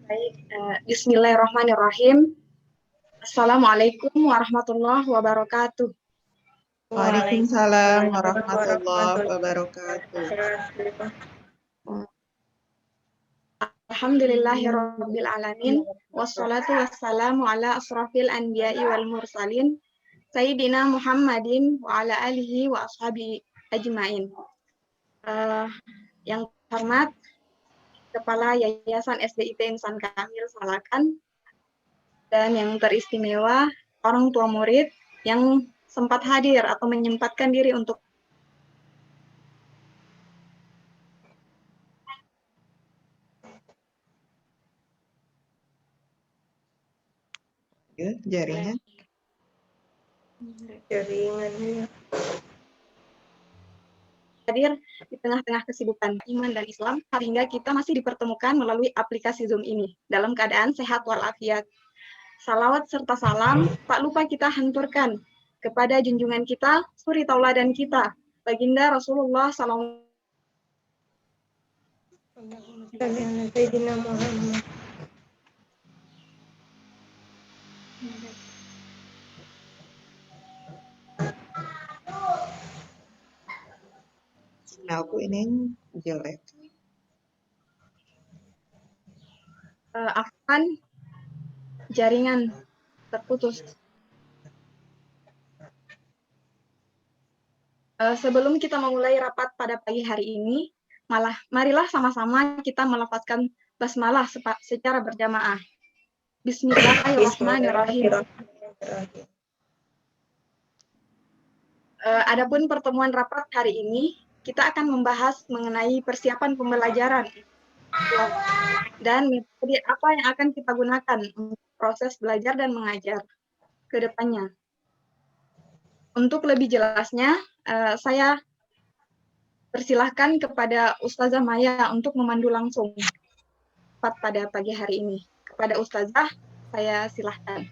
Baik, bismillahirrahmanirrahim. Assalamualaikum warahmatullahi wabarakatuh. Waalaikumsalam warahmatullahi wabarakatuh. Alhamdulillahirabbil alamin wassalatu wassalamu ala asrafil anbiya'i wal mursalin sayyidina Muhammadin wa ala alihi wa ashabihi ajmain. Yang terhormat Kepala Yayasan SDIT Insan Kamil Salakan dan yang teristimewa orang tua murid yang sempat hadir atau menyempatkan diri untuk Jaringan. hadir di tengah-tengah kesibukan iman dan Islam, sehingga kita masih dipertemukan melalui aplikasi Zoom ini dalam keadaan sehat walafiat. Salawat serta salam tak lupa kita hanturkan kepada junjungan kita, suri tauladan kita, baginda Rasulullah SAW. Sinyalku ini jelek. Afwan, jaringan terputus. Sebelum kita memulai rapat pada pagi hari ini, marilah sama-sama kita melafazkan basmalah secara berjamaah. Bismillahirrahmanirrahim. Adapun pertemuan rapat hari ini, kita akan membahas mengenai persiapan pembelajaran dan metode apa yang akan kita gunakan untuk proses belajar dan mengajar ke depannya. Untuk lebih jelasnya, saya persilahkan kepada Ustazah Maya untuk memandu langsung pada pagi hari ini. Kepada Ustazah, saya silahkan.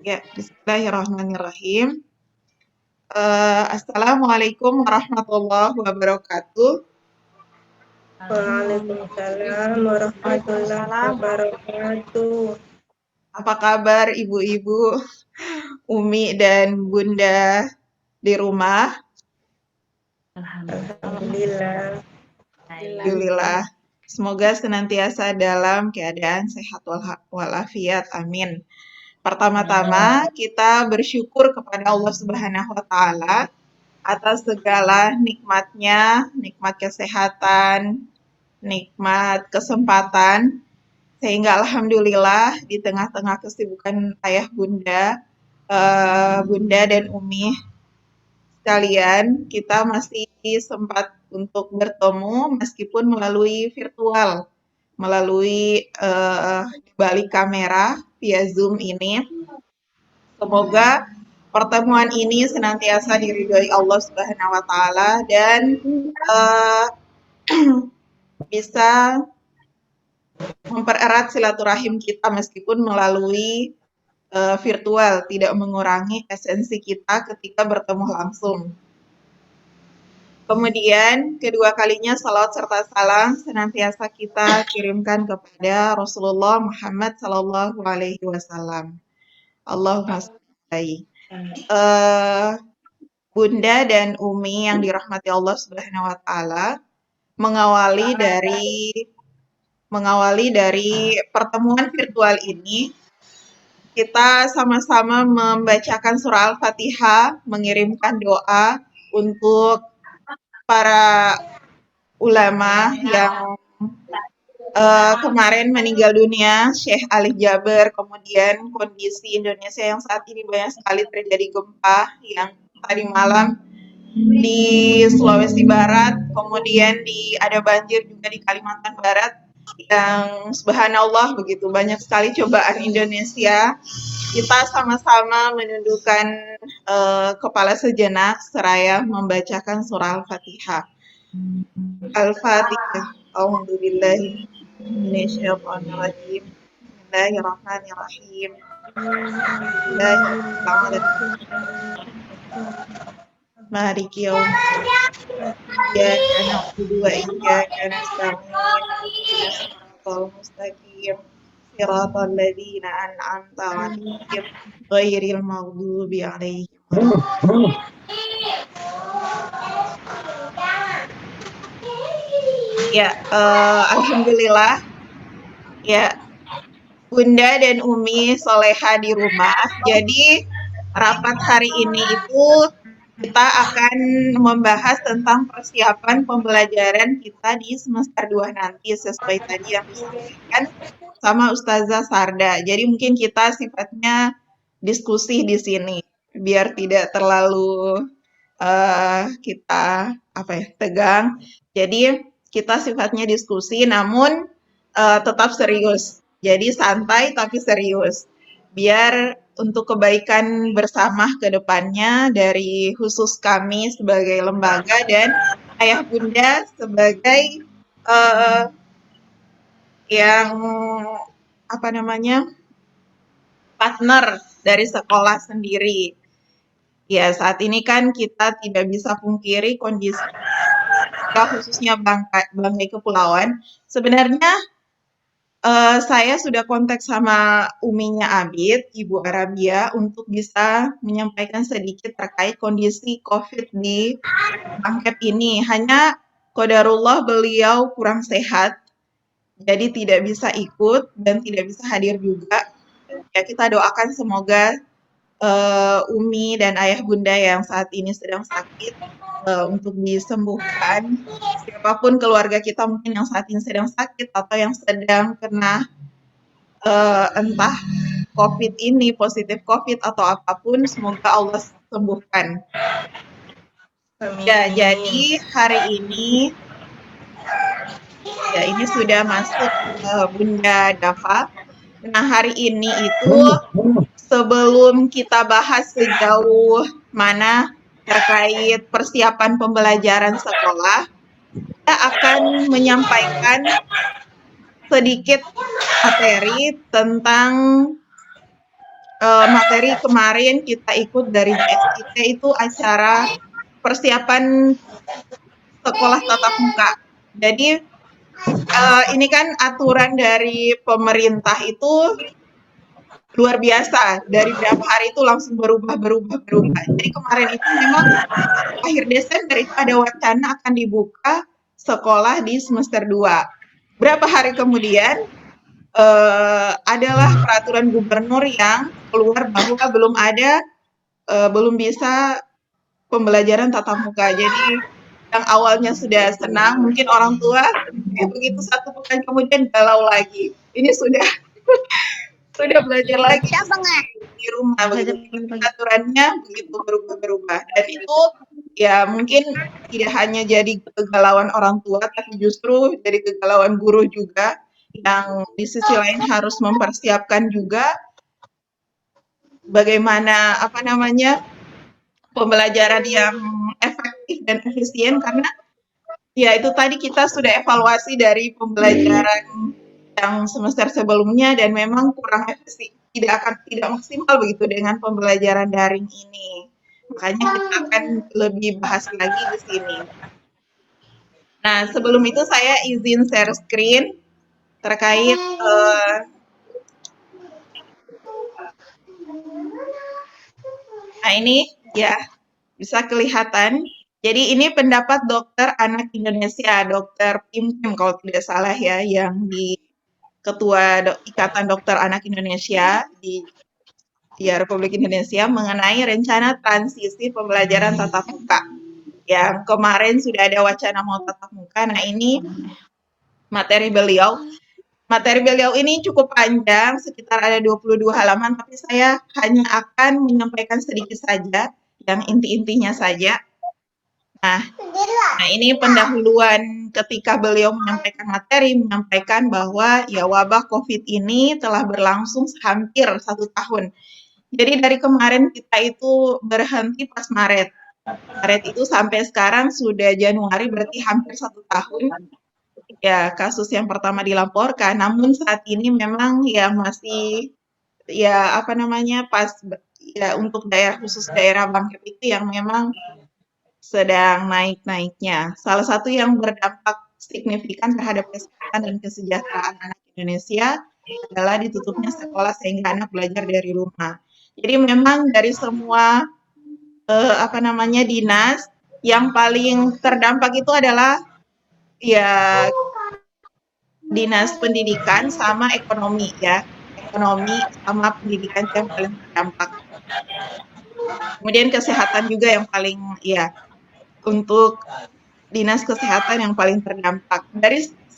Ya, bismillahirrahmanirrahim. Assalamualaikum warahmatullahi wabarakatuh. Waalaikumsalam warahmatullahi wabarakatuh. Apa kabar ibu-ibu, Umi dan Bunda di rumah? Alhamdulillah. Alhamdulillah. Semoga senantiasa dalam keadaan sehat walafiat. Amin. Pertama-tama kita bersyukur kepada Allah Subhanahu wa taala atas segala nikmatnya, nikmat kesehatan, nikmat kesempatan, sehingga alhamdulillah di tengah-tengah kesibukan ayah bunda, bunda dan umi sekalian, kita masih sempat untuk bertemu meskipun melalui virtual, melalui balik kamera via Zoom ini. Semoga pertemuan ini senantiasa diridhoi Allah Subhanahu wa taala dan bisa mempererat silaturahim kita meskipun melalui virtual, tidak mengurangi esensi kita ketika bertemu langsung. Kemudian kedua kalinya salawat serta salam senantiasa kita kirimkan kepada Rasulullah Muhammad Sallallahu Alaihi Wasallam. Allahumma sholli. Bunda dan Umi yang dirahmati Allah Subhanahu Wa Taala, mengawali dari pertemuan virtual ini, kita sama-sama membacakan surah Al-Fatihah, mengirimkan doa untuk para ulama yang kemarin meninggal dunia, Syekh Ali Jaber, kemudian kondisi Indonesia yang saat ini banyak sekali terjadi gempa yang tadi malam di Sulawesi Barat, kemudian ada banjir juga di Kalimantan Barat, yang subhanallah begitu banyak sekali cobaan Indonesia. Kita sama-sama menundukkan kepala sejenak seraya membacakan surah Al-Fatihah. Al-Fatihah. A'udzubillahi minasyaitonirrajim. Bismillahirrahmanirrahim. maliki yaumiddin. Iyyaka na'budu wa iyyaka nasta'in. Ihdinas siratal mustaqim. Siratal ladzina an'amta 'alaihim ghairil maghdubi 'alaihim. Ya, alhamdulillah ya Bunda dan Umi soleha di rumah. Jadi rapat hari ini itu kita akan membahas tentang persiapan pembelajaran kita di semester 2 nanti sesuai tadi yang disampaikan sama Ustazah Sarda. Jadi mungkin kita sifatnya diskusi di sini biar tidak terlalu kita tegang. Jadi kita sifatnya diskusi namun tetap serius. Jadi santai tapi serius. Biar untuk kebaikan bersama ke depannya dari khusus kami sebagai lembaga dan Ayah Bunda sebagai yang partner dari sekolah sendiri. Ya, saat ini kan kita tidak bisa pungkiri kondisi khususnya Bangkai Kepulauan. Sebenarnya saya sudah kontak sama uminya Abid, Ibu Arabia, untuk bisa menyampaikan sedikit terkait kondisi COVID di Bangkep ini. Hanya qadarullah beliau kurang sehat, jadi tidak bisa ikut dan tidak bisa hadir juga. Ya, kita doakan semoga Umi dan Ayah Bunda yang saat ini sedang sakit untuk disembuhkan. Siapapun keluarga kita mungkin yang saat ini sedang sakit atau yang sedang kena entah COVID ini, positif COVID atau apapun, semoga Allah sembuhkan. Ya, jadi hari ini ya ini sudah masuk Bunda Dafa. Nah, hari ini itu sebelum kita bahas sejauh mana terkait persiapan pembelajaran sekolah, kita akan menyampaikan sedikit materi tentang materi kemarin kita ikut dari JSIT itu acara persiapan sekolah tatap muka. Jadi ini kan aturan dari pemerintah itu luar biasa. Dari berapa hari itu langsung berubah. Jadi kemarin itu memang akhir Desember itu ada wacana akan dibuka sekolah di semester 2. Berapa hari kemudian adalah peraturan gubernur yang keluar bahwa belum bisa pembelajaran tatap muka. Jadi yang awalnya sudah senang, mungkin orang tua begitu 1 pekan kemudian galau lagi. Ini sudah belajar lagi di rumah, begitu aturannya begitu berubah. Dan itu ya mungkin tidak hanya jadi kegalauan orang tua, tapi justru jadi kegalauan guru juga yang di sisi lain harus mempersiapkan juga bagaimana pembelajaran yang efektif dan efisien, karena ya itu tadi kita sudah evaluasi dari pembelajaran yang semester sebelumnya dan memang kurang efisien, tidak maksimal begitu dengan pembelajaran daring ini. Makanya kita akan lebih bahas lagi di sini. Nah, sebelum itu saya izin share screen terkait nah ini ya bisa kelihatan. Jadi ini pendapat dokter anak Indonesia, Dokter Pim kalau tidak salah ya, yang di Ketua Ikatan Dokter Anak Indonesia di Republik Indonesia mengenai rencana transisi pembelajaran tatap muka. Yang kemarin sudah ada wacana mau tatap muka. Nah, ini materi beliau. Materi beliau ini cukup panjang, sekitar ada 22 halaman, tapi saya hanya akan menyampaikan sedikit saja, yang inti-intinya saja. Nah, ini pendahuluan ketika beliau menyampaikan materi, menyampaikan bahwa ya wabah COVID ini telah berlangsung hampir 1 tahun. Jadi dari kemarin kita itu berhenti pas Maret. Maret itu sampai sekarang sudah Januari, berarti hampir 1 tahun. Ya, kasus yang pertama dilaporkan, namun saat ini memang ya masih pas ya untuk khusus daerah Bangkep itu yang memang sedang naik-naiknya. Salah satu yang berdampak signifikan terhadap kesehatan dan kesejahteraan anak Indonesia adalah ditutupnya sekolah sehingga anak belajar dari rumah. Jadi memang dari semua dinas yang paling terdampak itu adalah ya dinas pendidikan sama ekonomi ya. Ekonomi sama pendidikan yang paling terdampak. Kemudian kesehatan juga yang paling ya untuk dinas kesehatan yang paling terdampak.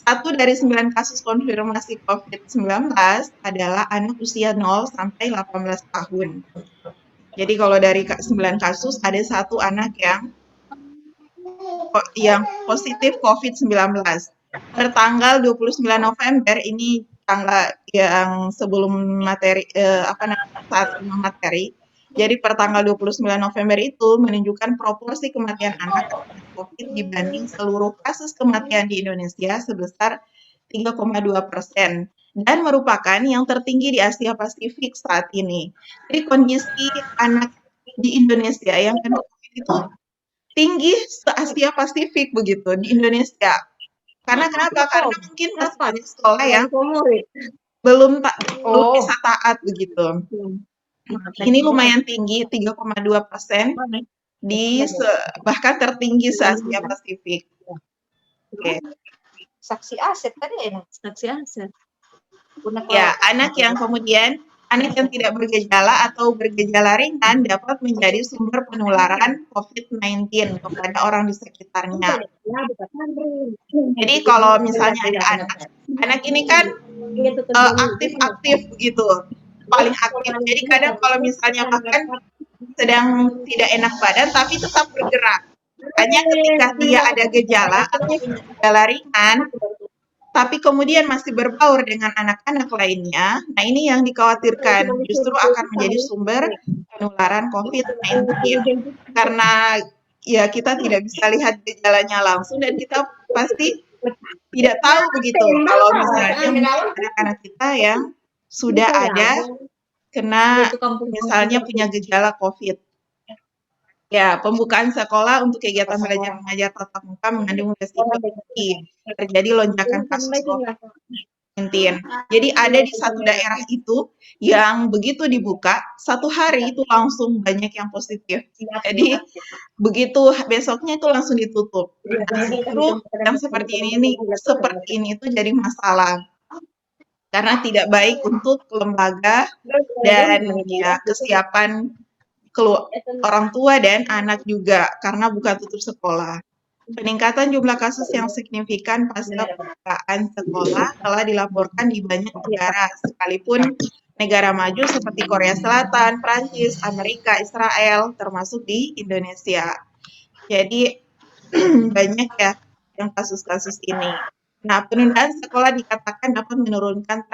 Satu dari 9 kasus konfirmasi COVID-19 adalah anak usia 0 sampai 18 tahun. Jadi kalau dari 9 kasus ada satu anak yang positif COVID-19. Per tanggal 29 November ini tanggal yang sebelum materi saat materi. Jadi per tanggal 29 November itu menunjukkan proporsi kematian anak COVID dibanding seluruh kasus kematian di Indonesia sebesar 3,2% dan merupakan yang tertinggi di Asia Pasifik saat ini. Jadi kondisi anak di Indonesia yang kena COVID itu tinggi se-Asia Pasifik begitu di Indonesia. Karena kenapa? Karena mungkin masih banyak sekolah yang belum bisa taat begitu. Ini lumayan tinggi, 3,2% bahkan tertinggi se-Asia Pasifik. Oke. Saksi aset tadi ya, saksi aset. Ya, anak yang tidak bergejala atau bergejala ringan dapat menjadi sumber penularan COVID-19 kepada orang di sekitarnya. Jadi kalau misalnya ada anak ini kan aktif-aktif begitu, paling aktif. Jadi kadang kalau misalnya bahkan sedang tidak enak badan tapi tetap bergerak. Hanya ketika dia ada gejala atau gejala ringan, tapi kemudian masih berbaur dengan anak-anak lainnya, nah ini yang dikhawatirkan justru akan menjadi sumber penularan COVID-19. Karena ya kita tidak bisa lihat gejalanya langsung dan kita pasti tidak tahu begitu kalau misalnya anak-anak kita yang sudah ada kena misalnya punya gejala COVID. Ya, pembukaan sekolah untuk kegiatan belajar mengajar tatap muka mengandung resiko tinggi terjadi lonjakan kasus COVID-19. Jadi ada di satu daerah itu yang begitu dibuka, satu hari itu langsung banyak yang positif. Jadi begitu besoknya itu langsung ditutup. Nah, justru yang seperti ini itu jadi masalah. Karena tidak baik untuk lembaga dan ya kesiapan orang tua dan anak juga karena buka tutup sekolah. Peningkatan jumlah kasus yang signifikan pasca pembukaan sekolah telah dilaporkan di banyak negara, sekalipun negara maju seperti Korea Selatan, Prancis, Amerika, Israel, termasuk di Indonesia. Jadi banyak ya yang kasus-kasus ini. Nah, penundaan sekolah dikatakan dapat menurunkan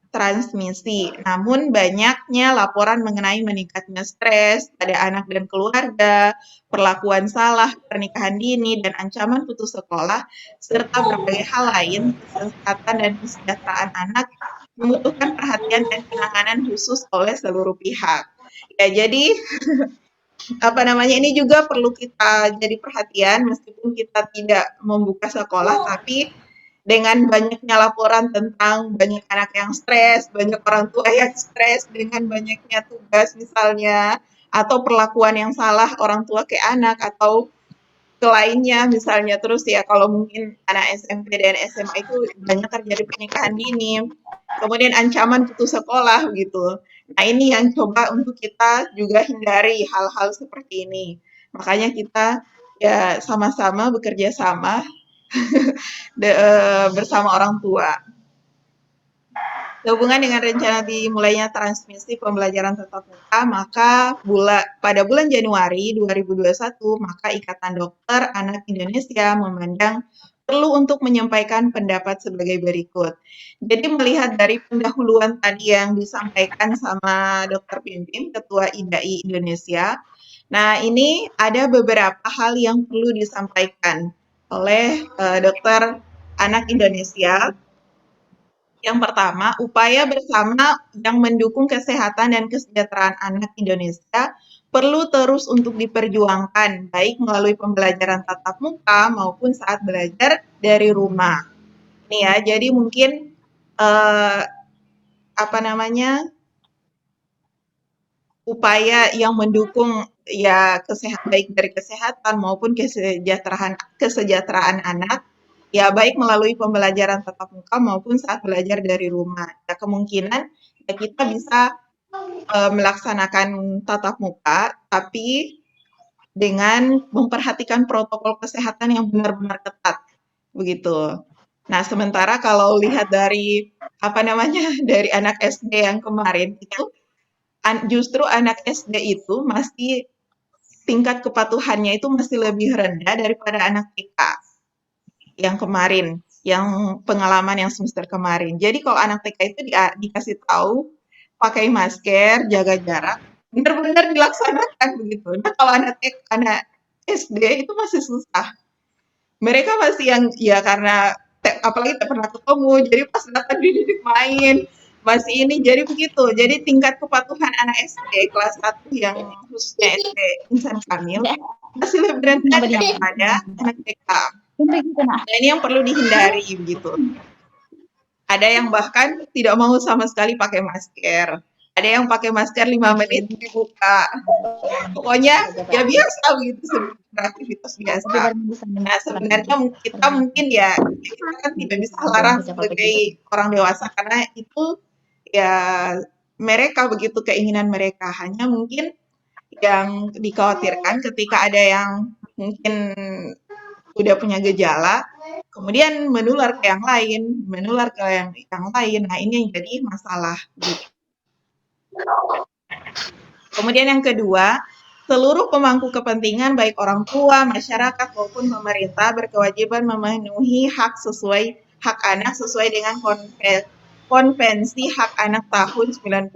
transmisi. Namun banyaknya laporan mengenai meningkatnya stres pada anak dan keluarga, perlakuan salah, pernikahan dini, dan ancaman putus sekolah, serta berbagai hal lain, kesehatan dan kesejahteraan anak membutuhkan perhatian dan penanganan khusus oleh seluruh pihak. Ya, jadi ini juga perlu kita jadi perhatian meskipun kita tidak membuka sekolah, tapi dengan banyaknya laporan tentang banyak anak yang stres, banyak orang tua yang stres, dengan banyaknya tugas misalnya, atau perlakuan yang salah orang tua ke anak atau ke lainnya misalnya. Terus ya kalau mungkin anak SMP dan SMA itu banyak terjadi pernikahan dini, kemudian ancaman putus sekolah gitu. Nah ini yang coba untuk kita juga hindari hal-hal seperti ini. Makanya kita ya sama-sama bekerja sama bersama orang tua. Sehubungan dengan rencana dimulainya transmisi pembelajaran tatap muka, maka pada bulan Januari 2021, maka Ikatan Dokter Anak Indonesia memandang perlu untuk menyampaikan pendapat sebagai berikut. Jadi melihat dari pendahuluan tadi yang disampaikan sama Dr. Pimpin, Ketua IDAI Indonesia, nah ini ada beberapa hal yang perlu disampaikan oleh Dokter Anak Indonesia. Yang pertama, upaya bersama yang mendukung kesehatan dan kesejahteraan anak Indonesia perlu terus untuk diperjuangkan, baik melalui pembelajaran tatap muka maupun saat belajar dari rumah. Nih ya, jadi mungkin upaya yang mendukung ya baik dari kesehatan maupun kesejahteraan anak, ya baik melalui pembelajaran tatap muka maupun saat belajar dari rumah. Ya kemungkinan ya kita bisa melaksanakan tatap muka, tapi dengan memperhatikan protokol kesehatan yang benar-benar ketat, begitu. Nah, sementara kalau lihat dari dari anak SD yang kemarin itu, justru anak SD itu masih tingkat kepatuhannya itu masih lebih rendah daripada anak TK yang kemarin, yang pengalaman yang semester kemarin. Jadi kalau anak TK itu dikasih tahu pakai masker, jaga jarak, benar-benar dilaksanakan begitu. Nah, kalau anak SD itu masih susah. Mereka masih yang ya karena apalagi tak pernah ketemu, jadi pas datang dididik main, masih ini jadi begitu. Jadi tingkat kepatuhan anak SD kelas 1 yang khususnya SD Insan Kamil masih lebih rendah daripada anak TK. Nah, ini yang perlu dihindari begitu. Ada yang bahkan tidak mau sama sekali pakai masker. Ada yang pakai masker 5 menit dibuka. Pokoknya ya biasa begitu, beraktivitas biasa. Nah, sebenarnya kita mungkin ya kita kan tidak bisa larang sebagai orang dewasa karena itu ya mereka begitu keinginan mereka. Hanya mungkin yang dikhawatirkan ketika ada yang mungkin udah punya gejala, kemudian menular ke yang lain, menular ke yang lain. Nah, ini yang jadi masalah. Gitu. Kemudian yang kedua, seluruh pemangku kepentingan baik orang tua, masyarakat maupun pemerintah berkewajiban memenuhi hak anak sesuai dengan Konvensi Hak Anak tahun 90.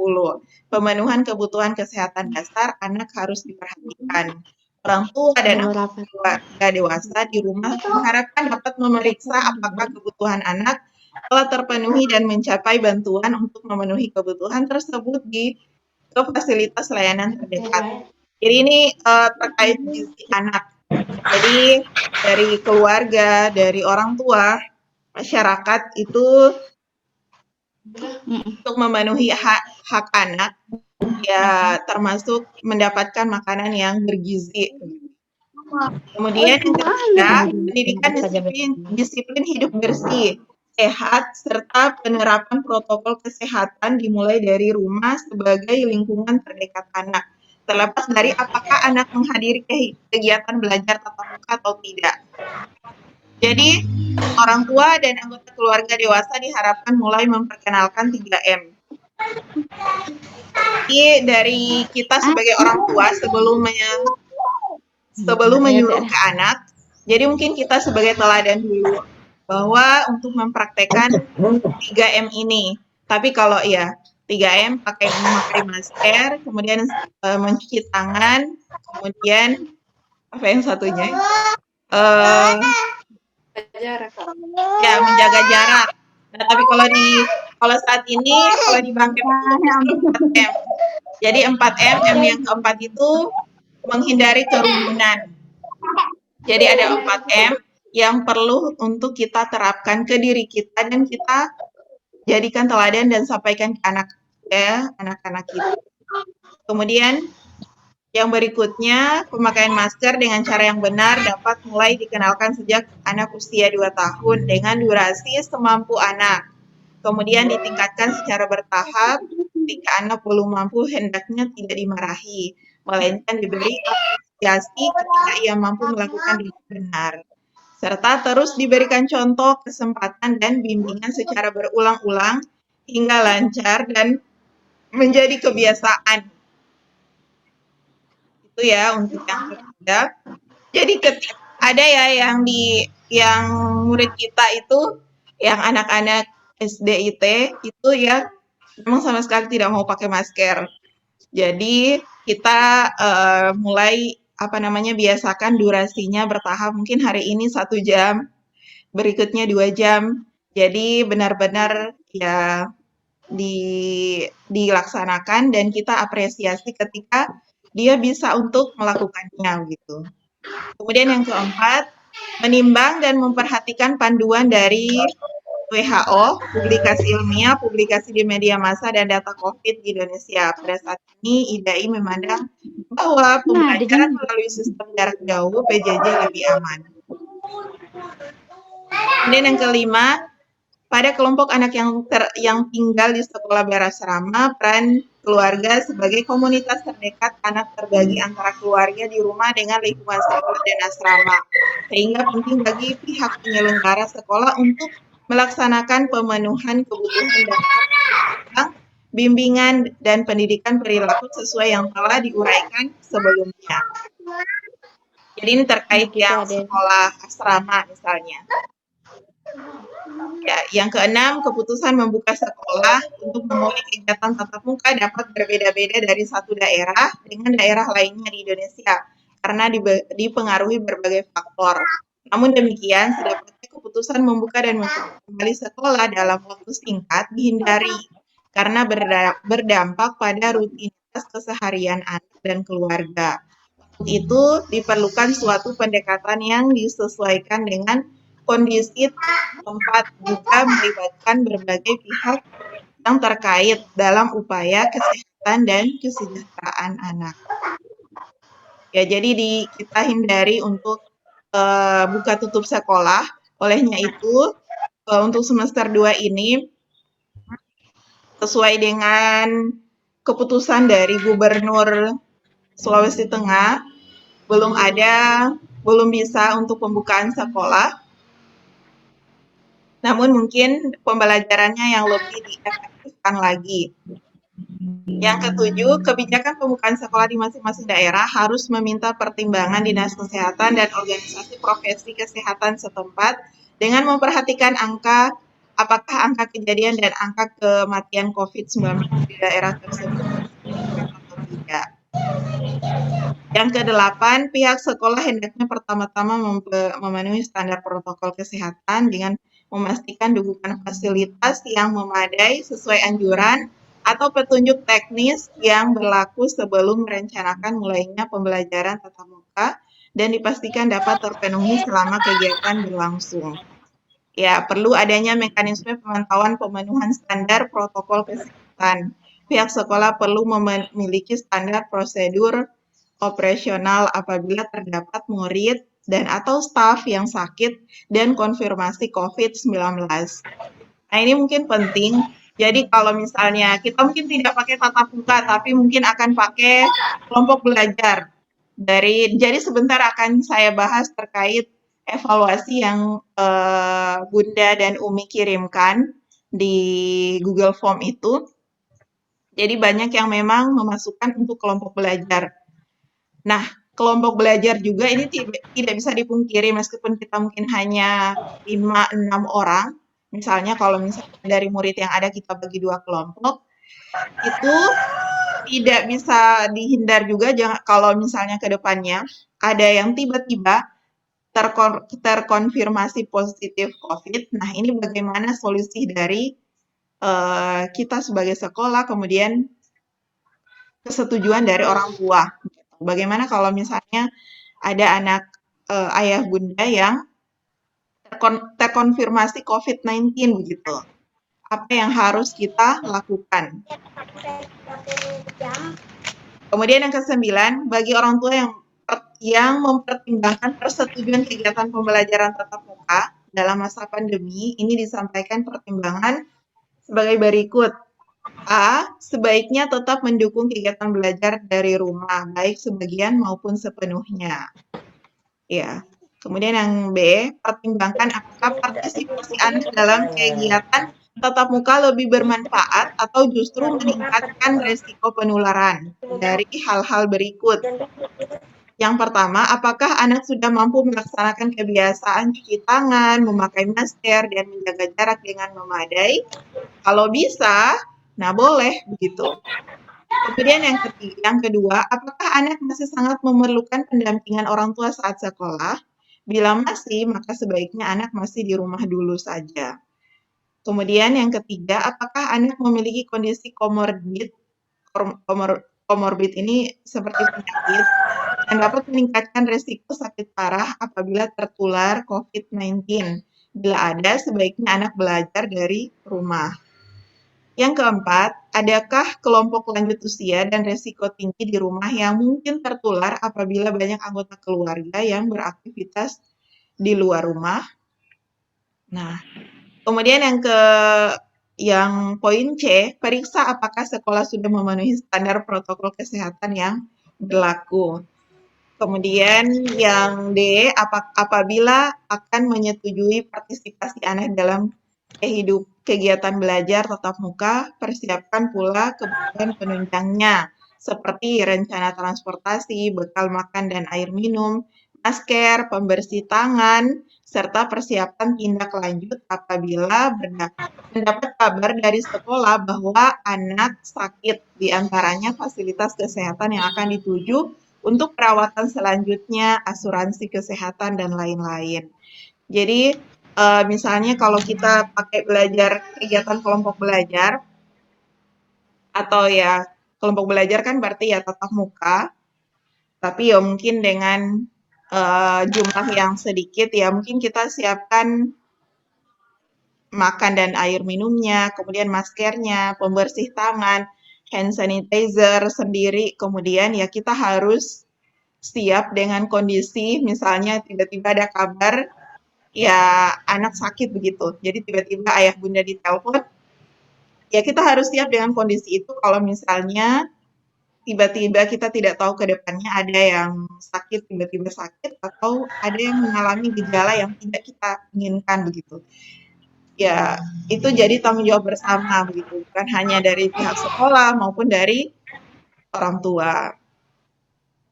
Pemenuhan kebutuhan kesehatan dasar anak harus diperhatikan. Orang tua dan keluarga dewasa di rumah diharapkan dapat memeriksa apakah kebutuhan anak telah terpenuhi dan mencapai bantuan untuk memenuhi kebutuhan tersebut ke fasilitas layanan terdekat. Jadi ini terkait gizi anak. Jadi dari keluarga, dari orang tua, masyarakat itu untuk memenuhi hak anak, ya termasuk mendapatkan makanan yang bergizi. Kemudian yang ketiga, pendidikan disiplin hidup bersih, sehat, serta penerapan protokol kesehatan dimulai dari rumah sebagai lingkungan terdekat anak. Terlepas dari apakah anak menghadiri kegiatan belajar tatap muka atau tidak. Jadi, orang tua dan anggota keluarga dewasa diharapkan mulai memperkenalkan 3M. Jadi, dari kita sebagai orang tua sebelum menyuruh ke anak, jadi mungkin kita sebagai teladan dulu bahwa untuk mempraktekkan 3M ini. Tapi kalau ya 3M memakai masker, kemudian mencuci tangan, kemudian apa yang satunya? Ya menjaga jarak. Nah, tapi kalau saat ini kalau di Bangkep itu 4M. Jadi 4M, M yang keempat itu menghindari kerumunan. Jadi ada 4M yang perlu untuk kita terapkan ke diri kita dan kita jadikan teladan dan sampaikan ke anak-anak kita. Kemudian yang berikutnya, pemakaian masker dengan cara yang benar dapat mulai dikenalkan sejak anak usia 2 tahun dengan durasi semampu anak. Kemudian ditingkatkan secara bertahap, ketika anak belum mampu hendaknya tidak dimarahi, melainkan diberi apresiasi ketika ia mampu melakukan dengan benar. Serta terus diberikan contoh, kesempatan, dan bimbingan secara berulang-ulang hingga lancar dan menjadi kebiasaan. Itu ya untuk yang ketiga. Jadi ada ya yang murid kita itu yang anak-anak SDIT itu ya memang sama sekali tidak mau pakai masker. Jadi kita mulai biasakan durasinya bertahap. Mungkin hari ini 1 jam, berikutnya 2 jam, Jadi benar-benar ya dilaksanakan dan kita apresiasi ketika dia bisa untuk melakukannya gitu. Kemudian yang keempat, menimbang dan memperhatikan panduan dari WHO, publikasi ilmiah, publikasi di media massa, dan data COVID di Indonesia. Pada saat ini, IDAI memandang bahwa pembelajaran melalui sistem jarak jauh PJJ lebih aman. Kemudian yang kelima, pada kelompok anak yang tinggal di sekolah berasrama, peran keluarga sebagai komunitas terdekat anak terbagi antara keluarga di rumah dengan lingkungan sekolah dan asrama. Sehingga penting bagi pihak penyelenggara sekolah untuk melaksanakan pemenuhan kebutuhan dasar, bimbingan dan pendidikan perilaku sesuai yang telah diuraikan sebelumnya. Jadi ini terkait yang sekolah asrama misalnya. Ya, yang keenam, keputusan membuka sekolah untuk memulai kegiatan tatap muka dapat berbeda-beda dari satu daerah dengan daerah lainnya di Indonesia karena dipengaruhi berbagai faktor. Namun demikian, sedapatnya keputusan membuka dan menutup kembali sekolah dalam waktu singkat dihindari karena berdampak pada rutinitas keseharian anak dan keluarga. Untuk itu, diperlukan suatu pendekatan yang disesuaikan dengan kondisi tempat, juga melibatkan berbagai pihak yang terkait dalam upaya kesehatan dan kesejahteraan anak. Ya, jadi kita hindari untuk buka tutup sekolah. Olehnya itu, untuk semester 2 ini, sesuai dengan keputusan dari Gubernur Sulawesi Tengah, belum bisa untuk pembukaan sekolah. Namun mungkin pembelajarannya yang lebih diefektifkan lagi. Yang ketujuh, kebijakan pembukaan sekolah di masing-masing daerah harus meminta pertimbangan Dinas Kesehatan dan organisasi profesi kesehatan setempat dengan memperhatikan apakah angka kejadian dan angka kematian COVID-19 di daerah tersebut atau tidak. Yang kedelapan, pihak sekolah hendaknya pertama-tama memenuhi standar protokol kesehatan dengan memastikan dukungan fasilitas yang memadai sesuai anjuran atau petunjuk teknis yang berlaku sebelum merencanakan mulainya pembelajaran tatap muka dan dipastikan dapat terpenuhi selama kegiatan berlangsung. Ya, perlu adanya mekanisme pemantauan pemenuhan standar protokol kesehatan. Pihak sekolah perlu memiliki standar prosedur operasional apabila terdapat murid dan atau staf yang sakit dan konfirmasi COVID-19. Nah, ini mungkin penting. Jadi kalau misalnya kita mungkin tidak pakai tatap muka, tapi mungkin akan pakai kelompok belajar. Jadi sebentar akan saya bahas terkait evaluasi yang Bunda dan Umi kirimkan di Google Form itu. Jadi banyak yang memang memasukkan untuk kelompok belajar. Nah, kelompok belajar juga ini tidak bisa dipungkiri meskipun kita mungkin hanya 5-6 orang. Misalnya kalau misalnya dari murid yang ada kita bagi 2 kelompok, itu tidak bisa dihindar juga kalau misalnya ke depannya ada yang tiba-tiba terkonfirmasi positif COVID. Nah, ini bagaimana solusi dari kita sebagai sekolah, kemudian kesetujuan dari orang tua. Bagaimana kalau misalnya ada anak ayah bunda yang terkonfirmasi COVID-19 begitu? Apa yang harus kita lakukan? Kemudian yang ke-9, bagi orang tua yang mempertimbangkan persetujuan kegiatan pembelajaran tatap muka dalam masa pandemi, ini disampaikan pertimbangan sebagai berikut. A. Sebaiknya tetap mendukung kegiatan belajar dari rumah, baik sebagian maupun sepenuhnya. Ya. Kemudian yang B, pertimbangkan apakah partisipasi anak dalam kegiatan tatap muka lebih bermanfaat atau justru meningkatkan resiko penularan dari hal-hal berikut. Yang pertama, apakah anak sudah mampu melaksanakan kebiasaan cuci tangan, memakai masker, dan menjaga jarak dengan memadai? Kalau bisa, nah boleh begitu. Kemudian yang kedua, apakah anak masih sangat memerlukan pendampingan orang tua saat sekolah? Bila masih, maka sebaiknya anak masih di rumah dulu saja. Kemudian yang ketiga, apakah anak memiliki kondisi komorbid ini seperti penyakit yang dapat meningkatkan risiko sakit parah apabila tertular COVID-19. Bila ada, sebaiknya anak belajar dari rumah. Yang keempat, adakah kelompok lanjut usia dan risiko tinggi di rumah yang mungkin tertular apabila banyak anggota keluarga yang beraktivitas di luar rumah? Nah, kemudian yang poin C, periksa apakah sekolah sudah memenuhi standar protokol kesehatan yang berlaku. Kemudian yang D, apabila akan menyetujui partisipasi anak dalam kegiatan belajar tatap muka, persiapkan pula kebutuhan penunjangnya, seperti rencana transportasi, bekal makan dan air minum, masker, pembersih tangan, serta persiapan tindak lanjut apabila mendapat kabar dari sekolah bahwa anak sakit, diantaranya fasilitas kesehatan yang akan dituju untuk perawatan selanjutnya, asuransi kesehatan, dan lain-lain. Jadi, misalnya kalau kita pakai belajar kegiatan kelompok belajar, atau ya kelompok belajar kan berarti ya tatap muka, tapi ya mungkin dengan jumlah yang sedikit, ya mungkin kita siapkan makan dan air minumnya, kemudian maskernya, pembersih tangan, hand sanitizer sendiri, kemudian ya kita harus siap dengan kondisi misalnya tiba-tiba ada kabar ya anak sakit begitu. Jadi tiba-tiba ayah bunda ditelepon, ya kita harus siap dengan kondisi itu kalau misalnya tiba-tiba kita tidak tahu ke depannya ada yang sakit, tiba-tiba sakit, atau ada yang mengalami gejala yang tidak kita inginkan begitu. Ya, itu jadi tanggung jawab bersama begitu, bukan hanya dari pihak sekolah maupun dari orang tua.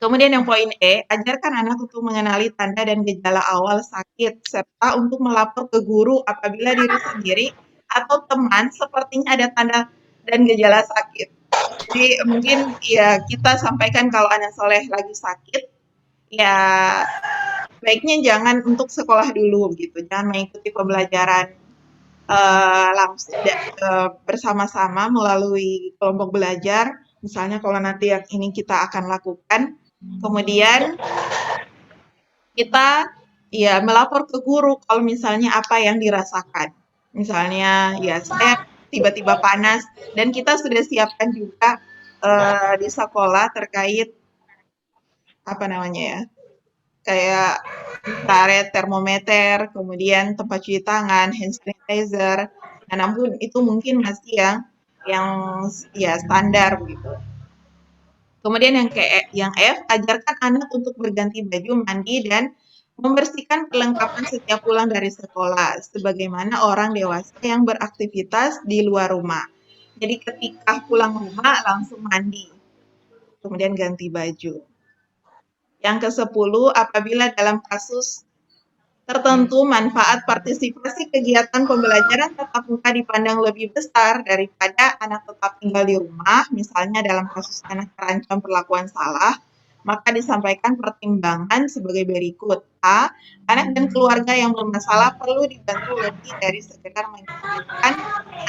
Kemudian yang poin E, ajarkan anak untuk mengenali tanda dan gejala awal sakit, serta untuk melapor ke guru apabila diri sendiri atau teman sepertinya ada tanda dan gejala sakit. Jadi mungkin ya kita sampaikan kalau anak soleh lagi sakit, ya baiknya jangan untuk sekolah dulu gitu, jangan mengikuti pembelajaran langsung bersama-sama melalui kelompok belajar. Misalnya kalau nanti yang ini kita akan lakukan, kemudian kita ya melapor ke guru kalau misalnya apa yang dirasakan. Misalnya ya saya tiba-tiba panas dan kita sudah siapkan juga di sekolah terkait apa namanya ya, kayak infrared, termometer, kemudian tempat cuci tangan, hand sanitizer. Nah, namun itu mungkin masih yang ya standar begitu. Kemudian yang F, ajarkan anak untuk berganti baju, mandi, dan membersihkan perlengkapan setiap pulang dari sekolah, sebagaimana orang dewasa yang beraktivitas di luar rumah. Jadi ketika pulang rumah langsung mandi, kemudian ganti baju. Yang ke-10, apabila dalam kasus tertentu manfaat partisipasi kegiatan pembelajaran tatap muka dipandang lebih besar daripada anak tetap tinggal di rumah, misalnya dalam kasus anak terancam perlakuan salah, maka disampaikan pertimbangan sebagai berikut. A. Anak dan keluarga yang bermasalah perlu dibantu lebih dari sekedar mengizinkan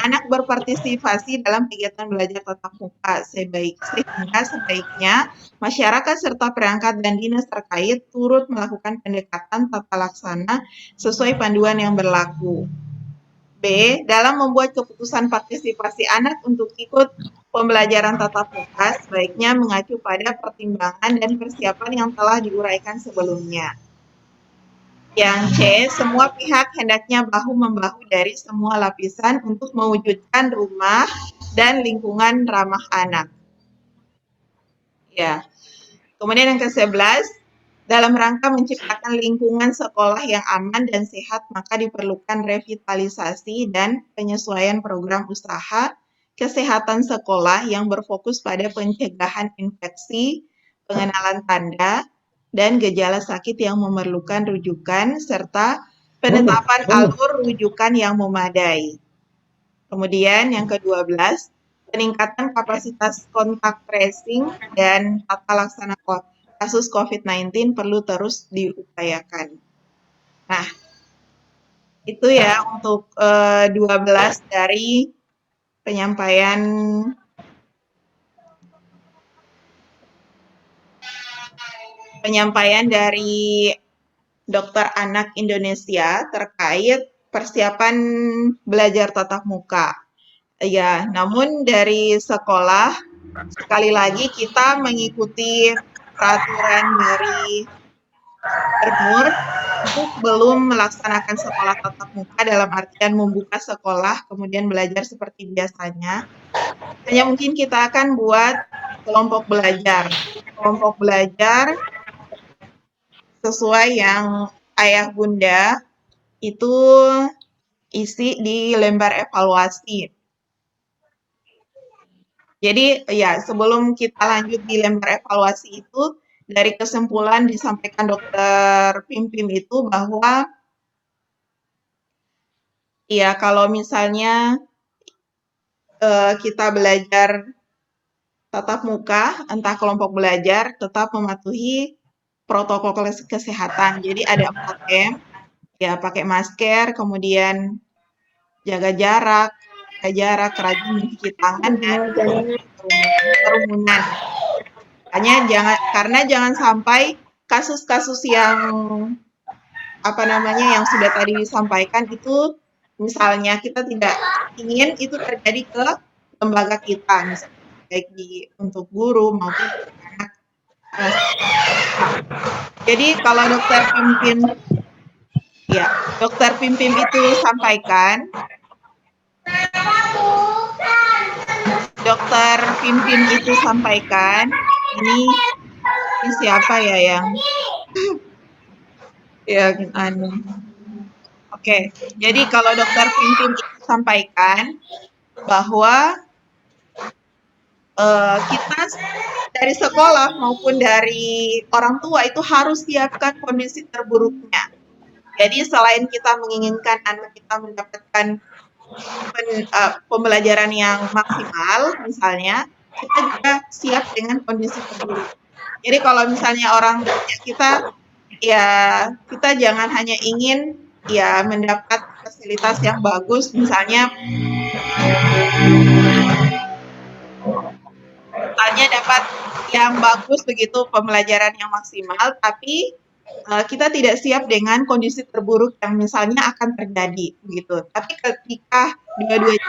anak berpartisipasi dalam kegiatan belajar tatap muka, sehingga sebaiknya masyarakat serta perangkat dan dinas terkait turut melakukan pendekatan tata laksana sesuai panduan yang berlaku. B. Dalam membuat keputusan partisipasi anak untuk ikut pembelajaran tatap muka, sebaiknya mengacu pada pertimbangan dan persiapan yang telah diuraikan sebelumnya. Yang C. Semua pihak hendaknya bahu-membahu dari semua lapisan untuk mewujudkan rumah dan lingkungan ramah anak. Ya. Kemudian yang ke-11, dalam rangka menciptakan lingkungan sekolah yang aman dan sehat, maka diperlukan revitalisasi dan penyesuaian program usaha kesehatan sekolah yang berfokus pada pencegahan infeksi, pengenalan tanda, dan gejala sakit yang memerlukan rujukan, serta penetapan alur rujukan yang memadai. Kemudian yang ke-12, peningkatan kapasitas kontak tracing dan tata laksana kasus COVID-19 perlu terus diupayakan. Nah, Itu ya untuk 12 dari penyampaian dari dokter anak Indonesia terkait persiapan belajar tatap muka. Ya, namun dari sekolah sekali lagi kita mengikuti peraturan dari gubernur untuk belum melaksanakan sekolah tatap muka dalam artian membuka sekolah kemudian belajar seperti biasanya. Hanya mungkin kita akan buat kelompok belajar. Kelompok belajar sesuai yang ayah bunda itu isi di lembar evaluasi. Jadi ya sebelum kita lanjut di lembar evaluasi itu, dari kesimpulan disampaikan dokter Pimpin itu bahwa ya kalau misalnya kita belajar tatap muka, entah kelompok belajar, tetap mematuhi protokol kesehatan. Jadi ada 4M, ya pakai masker, kemudian jaga jarak, rajin mencuci tangan, dan kerumunan. Karena jangan sampai kasus-kasus yang yang sudah tadi disampaikan itu, misalnya kita tidak ingin itu terjadi ke lembaga kita, misalnya baik untuk guru maupun anak. Jadi kalau dokter Pimpin itu sampaikan, ini siapa ya yang Oke, jadi kalau dokter Pimpin itu sampaikan bahwa kita dari sekolah maupun dari orang tua itu harus siapkan kondisi terburuknya. Jadi selain kita menginginkan anak kita mendapatkan pembelajaran yang maksimal, misalnya, kita juga siap dengan kondisi terburuk. Jadi kalau misalnya orang kita, ya kita jangan hanya ingin ya mendapat fasilitas yang bagus, misalnya dapat yang bagus begitu, pembelajaran yang maksimal, tapi kita tidak siap dengan kondisi terburuk yang misalnya akan terjadi begitu. Tapi ketika dua-duanya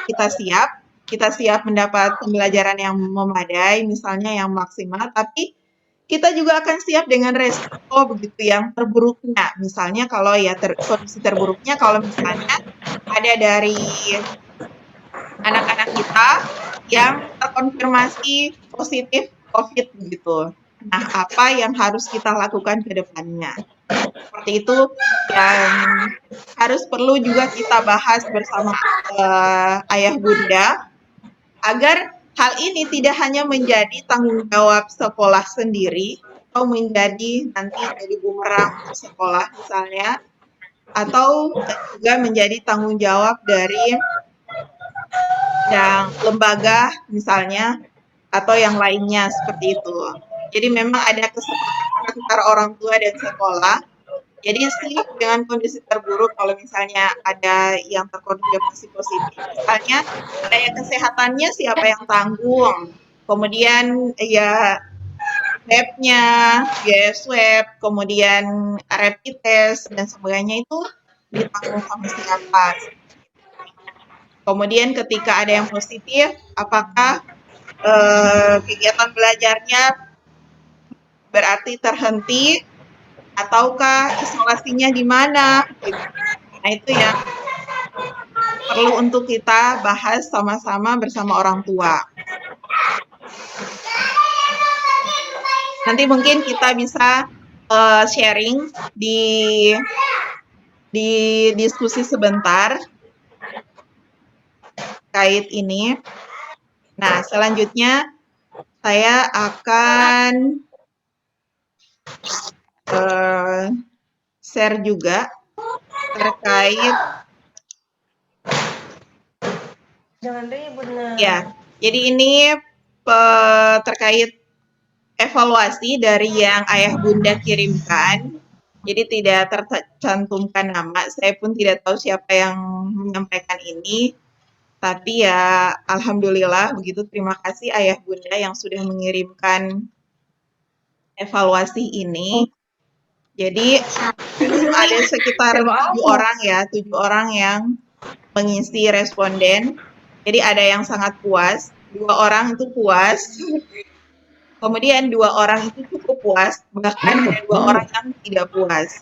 kita siap mendapat pembelajaran yang memadai, misalnya yang maksimal, tapi kita juga akan siap dengan resiko begitu yang terburuknya. Misalnya kalau ya kondisi terburuknya kalau misalnya ada dari anak-anak kita yang terkonfirmasi positif COVID begitu. Nah, apa yang harus kita lakukan ke depannya? Seperti itu yang harus perlu juga kita bahas bersama ayah bunda, agar hal ini tidak hanya menjadi tanggung jawab sekolah sendiri, atau menjadi nanti jadi bumerang untuk sekolah misalnya, atau juga menjadi tanggung jawab dari yang lembaga misalnya, atau yang lainnya seperti itu. Jadi memang ada kesepakatan antara orang tua dan sekolah. Jadi siap dengan kondisi terburuk kalau misalnya ada yang terkonfirmasi positif. Misalnya daya kesehatannya siapa yang tanggung. Kemudian ya lab-nya, biaya swab, kemudian rapid test dan sebagainya itu ditanggung sama siapa. Kemudian ketika ada yang positif, apakah kegiatan belajarnya berarti terhenti ataukah isolasinya di mana? Nah, itu yang perlu untuk kita bahas sama-sama bersama orang tua. Nanti mungkin kita bisa sharing di diskusi sebentar terkait ini. Nah, selanjutnya saya akan share juga terkait ya. Jadi ini terkait evaluasi dari yang ayah bunda kirimkan. Jadi tidak tercantumkan nama. Saya pun tidak tahu siapa yang menyampaikan ini. Tapi ya alhamdulillah begitu. Terima kasih ayah bunda yang sudah mengirimkan evaluasi ini. Jadi ada sekitar 7 orang yang mengisi responden. Jadi ada yang sangat puas, 2 orang itu puas, kemudian 2 orang itu cukup puas, bahkan ada 2 orang yang tidak puas.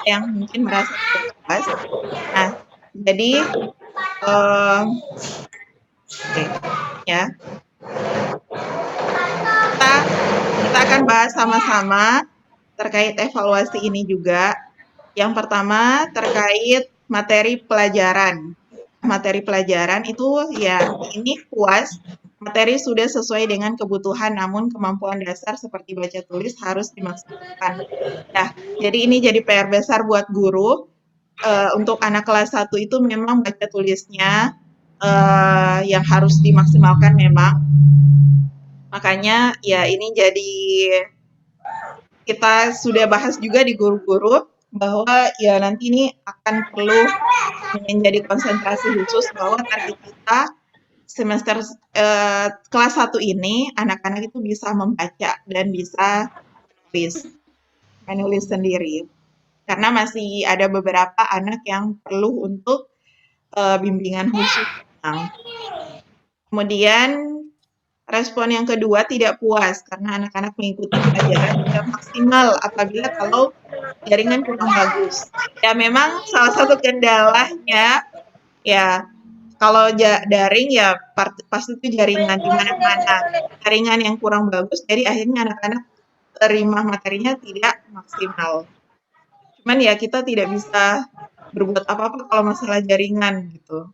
Yang mungkin merasa tidak puas. Nah, jadi oke, ya. Kita akan bahas sama-sama terkait evaluasi ini juga. Yang pertama terkait materi pelajaran. Materi pelajaran itu ya ini puas, materi sudah sesuai dengan kebutuhan namun kemampuan dasar seperti baca tulis harus dimaksimalkan. Nah, jadi ini jadi PR besar buat guru. Untuk anak kelas 1 itu memang baca tulisnya yang harus dimaksimalkan memang. Makanya ya ini jadi kita sudah bahas juga di guru-guru bahwa ya nanti ini akan perlu menjadi konsentrasi khusus bahwa target kita semester kelas 1 ini anak-anak itu bisa membaca dan bisa menulis sendiri. Karena masih ada beberapa anak yang perlu untuk bimbingan khusus. Kemudian respon yang kedua tidak puas karena anak-anak mengikuti pelajaran tidak maksimal apabila kalau jaringan kurang bagus. Ya memang salah satu kendalanya ya kalau daring ya pasti itu jaringan di mana-mana. Jaringan yang kurang bagus jadi akhirnya anak-anak terima materinya tidak maksimal. Cuman ya kita tidak bisa berbuat apa-apa kalau masalah jaringan gitu.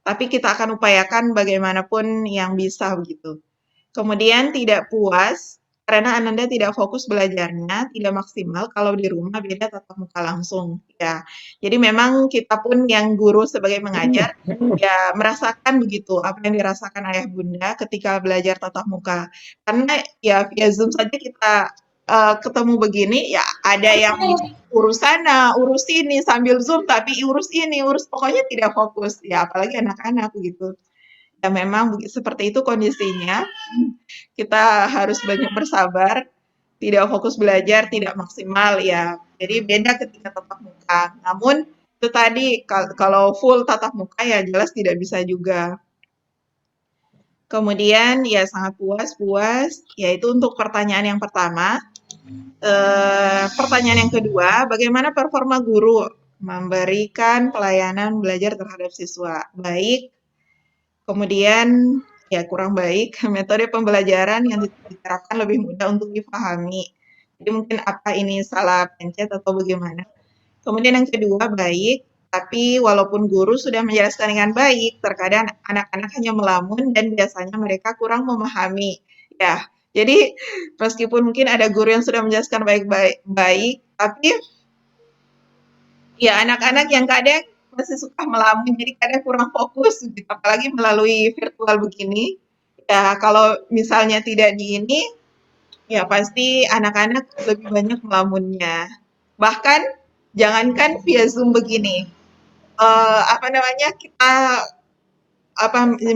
Tapi kita akan upayakan bagaimanapun yang bisa begitu. Kemudian tidak puas karena Ananda tidak fokus belajarnya, tidak maksimal kalau di rumah beda tatap muka langsung. Ya, jadi memang kita pun yang guru sebagai mengajar ya merasakan begitu apa yang dirasakan ayah bunda ketika belajar tatap muka. Karena ya via Zoom saja kita ketemu begini, ya ada yang urus sana, urus ini sambil Zoom, tapi urus ini, urus pokoknya tidak fokus. Ya apalagi anak-anak begitu. Ya memang seperti itu kondisinya. Kita harus banyak bersabar, tidak fokus belajar, tidak maksimal ya. Jadi beda ketika tatap muka. Namun itu tadi kalau full tatap muka ya jelas tidak bisa juga. Kemudian ya sangat puas, yaitu untuk pertanyaan yang pertama. Pertanyaan yang kedua, bagaimana performa guru memberikan pelayanan belajar terhadap siswa? Baik. Kemudian ya kurang baik, metode pembelajaran yang diterapkan lebih mudah untuk dipahami. Jadi mungkin apa ini salah pencet atau bagaimana. Kemudian yang kedua baik, tapi walaupun guru sudah menjelaskan dengan baik, terkadang anak-anak hanya melamun dan biasanya mereka kurang memahami. Ya, jadi meskipun mungkin ada guru yang sudah menjelaskan baik-baik, tapi ya anak-anak yang kadang masih suka melamun, jadi kadang kurang fokus gitu, apalagi melalui virtual begini. Ya kalau misalnya tidak di ini, ya pasti anak-anak lebih banyak melamunnya. Bahkan jangankan via Zoom begini, kita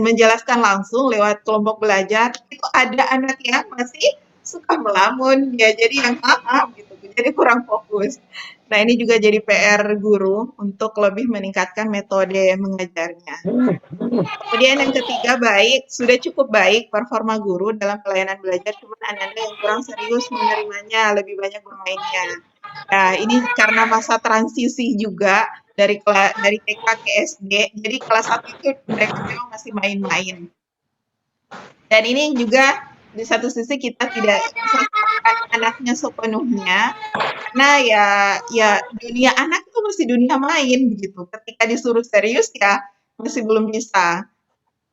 menjelaskan langsung lewat kelompok belajar, itu ada anak yang masih suka melamun, ya jadi yang paham gitu, jadi kurang fokus. Nah ini juga jadi PR guru untuk lebih meningkatkan metode mengajarnya. Kemudian yang ketiga baik, sudah cukup baik performa guru dalam pelayanan belajar, cuman Ananda yang kurang serius menerimanya, lebih banyak bermainnya. Nah ini karena masa transisi juga dari TK ke SD, jadi kelas 1 itu mereka memang masih main-main. Dan ini juga di satu sisi kita tidak bisa salahkan anaknya sepenuhnya, karena ya dunia anak itu masih dunia main begitu. Ketika disuruh serius ya masih belum bisa.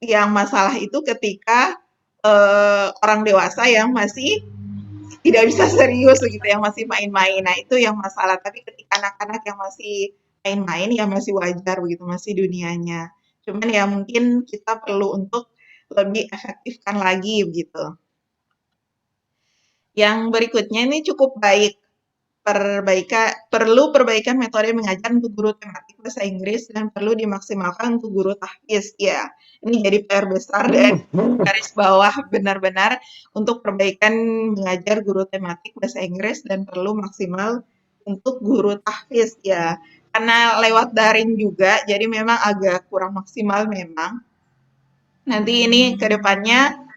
Yang masalah itu ketika orang dewasa yang masih tidak bisa serius begitu, yang masih main-main. Nah itu yang masalah. Tapi ketika anak-anak yang masih main-main ya masih wajar begitu, masih dunianya. Cuman ya mungkin kita perlu untuk lebih efektifkan lagi begitu. Yang berikutnya ini cukup baik. perlu perbaikan metode mengajar untuk guru tematik bahasa Inggris dan perlu dimaksimalkan untuk guru tahfiz. Ya, ini jadi PR besar dan garis bawah benar-benar untuk perbaikan mengajar guru tematik bahasa Inggris dan perlu maksimal untuk guru tahfiz ya. Karena lewat daring juga, jadi memang agak kurang maksimal memang. Nanti ini ke depannya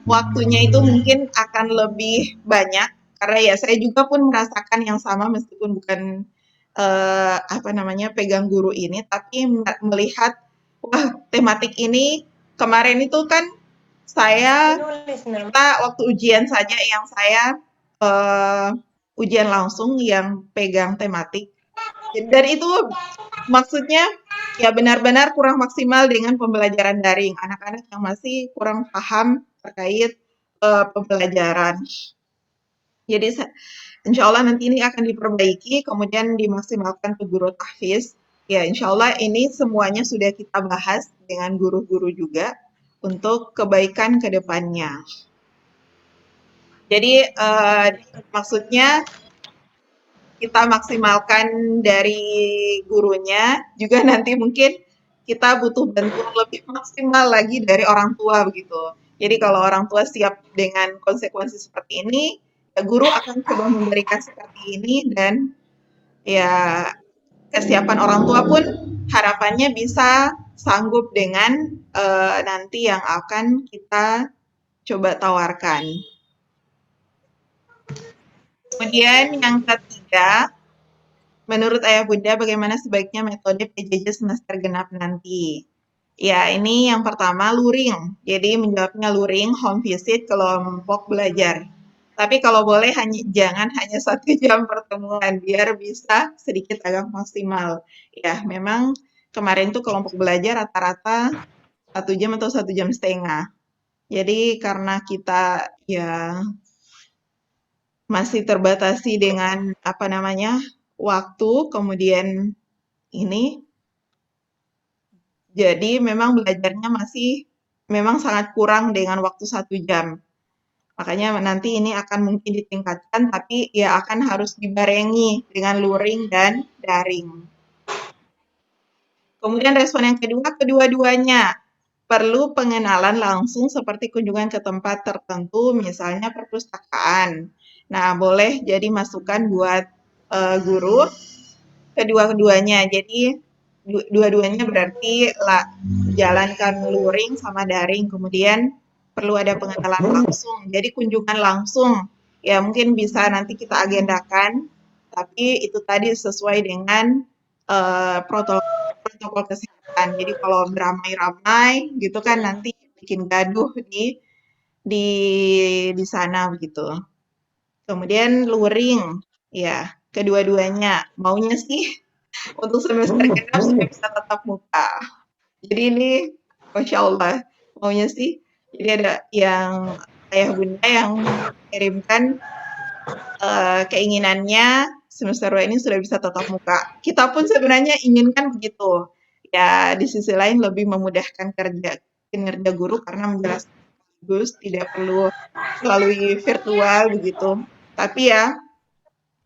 waktunya itu mungkin akan lebih banyak karena ya saya juga pun merasakan yang sama meskipun bukan pegang guru ini, tapi melihat wah tematik ini kemarin itu kan kita waktu ujian saja yang saya ujian langsung yang pegang tematik dan itu maksudnya ya benar-benar kurang maksimal dengan pembelajaran daring anak-anak yang masih kurang paham terkait pembelajaran. Jadi insya Allah nanti ini akan diperbaiki, kemudian dimaksimalkan ke guru tahfiz. Ya insya Allah ini semuanya sudah kita bahas dengan guru-guru juga untuk kebaikan ke depannya. Jadi maksudnya kita maksimalkan dari gurunya, juga nanti mungkin kita butuh bantuan lebih maksimal lagi dari orang tua begitu. Jadi kalau orang tua siap dengan konsekuensi seperti ini, ya guru akan coba memberikan seperti ini dan ya kesiapan orang tua pun harapannya bisa sanggup dengan nanti yang akan kita coba tawarkan. Kemudian yang ketiga, menurut Ayah Bunda bagaimana sebaiknya metode PJJ semester genap nanti? Ya, ini yang pertama luring. Jadi menjawabnya luring, home visit, kelompok belajar. Tapi kalau boleh jangan hanya 1 jam pertemuan, biar bisa sedikit agak maksimal. Ya, memang kemarin tuh kelompok belajar rata-rata 1 jam atau 1 jam setengah. Jadi karena kita ya masih terbatasi dengan waktu, kemudian ini jadi memang belajarnya memang sangat kurang dengan waktu 1 jam. Makanya nanti ini akan mungkin ditingkatkan, tapi ya akan harus dibarengi dengan luring dan daring. Kemudian respon yang kedua, kedua-duanya perlu pengenalan langsung seperti kunjungan ke tempat tertentu, misalnya perpustakaan. Nah, boleh jadi masukan buat guru kedua-duanya. Jadi dua-duanya berarti jalankan luring sama daring, kemudian perlu ada pengenalan langsung. Jadi kunjungan langsung ya mungkin bisa nanti kita agendakan, tapi itu tadi sesuai dengan protokol kesehatan. Jadi kalau beramai-ramai gitu kan nanti bikin gaduh di sana begitu. Kemudian luring, ya kedua-duanya maunya sih untuk semester genap sudah bisa tatap muka. Jadi ini Masya Allah maunya sih. Jadi ada yang ayah bunda yang mengirimkan keinginannya semester 2 ini sudah bisa tatap muka. Kita pun sebenarnya inginkan begitu. Ya di sisi lain lebih memudahkan kinerja guru karena menjelaskan bagus, tidak perlu melalui virtual begitu. Tapi ya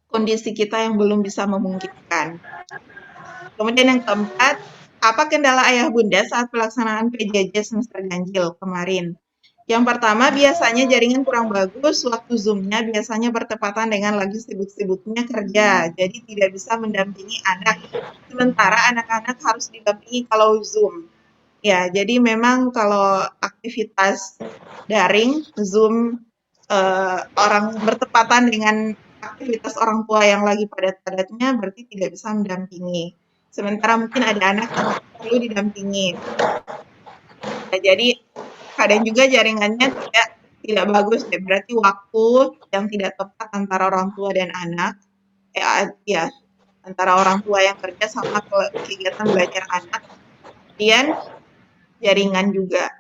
kondisi kita yang belum bisa memungkinkan. Kemudian yang keempat, apa kendala ayah bunda saat pelaksanaan PJJ semester ganjil kemarin? Yang pertama, biasanya jaringan kurang bagus, waktu Zoom-nya biasanya bertepatan dengan lagi sibuk-sibuknya kerja, jadi tidak bisa mendampingi anak. Sementara anak-anak harus didampingi kalau Zoom. Ya, jadi memang kalau aktivitas daring, Zoom orang bertepatan dengan aktivitas orang tua yang lagi padat-padatnya, berarti tidak bisa mendampingi. Sementara mungkin ada anak yang perlu didampingi. Nah, jadi kadang juga jaringannya tidak bagus ya, berarti waktu yang tidak tepat antara orang tua dan anak, antara orang tua yang kerja sama kegiatan belajar anak, kemudian jaringan juga.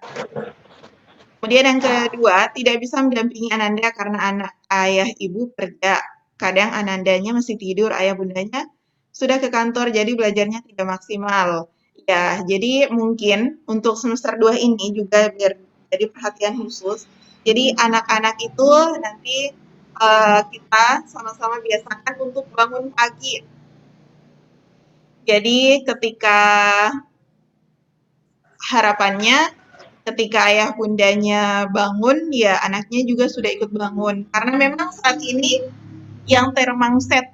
Kemudian yang kedua, tidak bisa mendampingi Ananda karena ayah ibu kerja. Kadang Anandanya masih tidur, ayah bundanya sudah ke kantor, jadi belajarnya tidak maksimal. Ya, jadi mungkin untuk semester 2 ini juga biar jadi perhatian khusus. Jadi anak-anak itu nanti kita sama-sama biasakan untuk bangun pagi. Jadi harapannya ketika ayah bundanya bangun, ya anaknya juga sudah ikut bangun. Karena memang saat ini yang termangset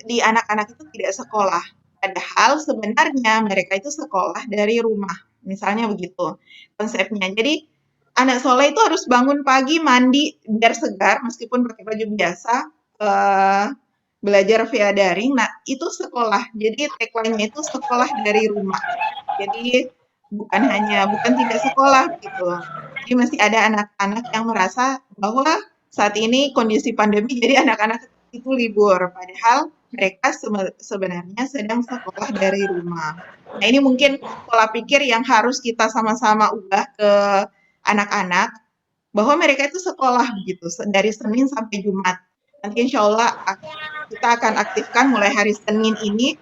di anak-anak itu tidak sekolah. Padahal sebenarnya mereka itu sekolah dari rumah. Misalnya begitu konsepnya. Jadi anak soleh itu harus bangun pagi, mandi, biar segar, meskipun pakai baju biasa, belajar via daring. Nah, itu sekolah. Jadi tagline-nya itu sekolah dari rumah. Jadi bukan tidak sekolah gitu. Jadi masih ada anak-anak yang merasa bahwa saat ini kondisi pandemi, jadi anak-anak itu libur. Padahal mereka sebenarnya sedang sekolah dari rumah. Nah, ini mungkin pola pikir yang harus kita sama-sama ubah ke anak-anak, bahwa mereka itu sekolah begitu, dari Senin sampai Jumat. Nanti insya Allah kita akan aktifkan mulai hari Senin ini,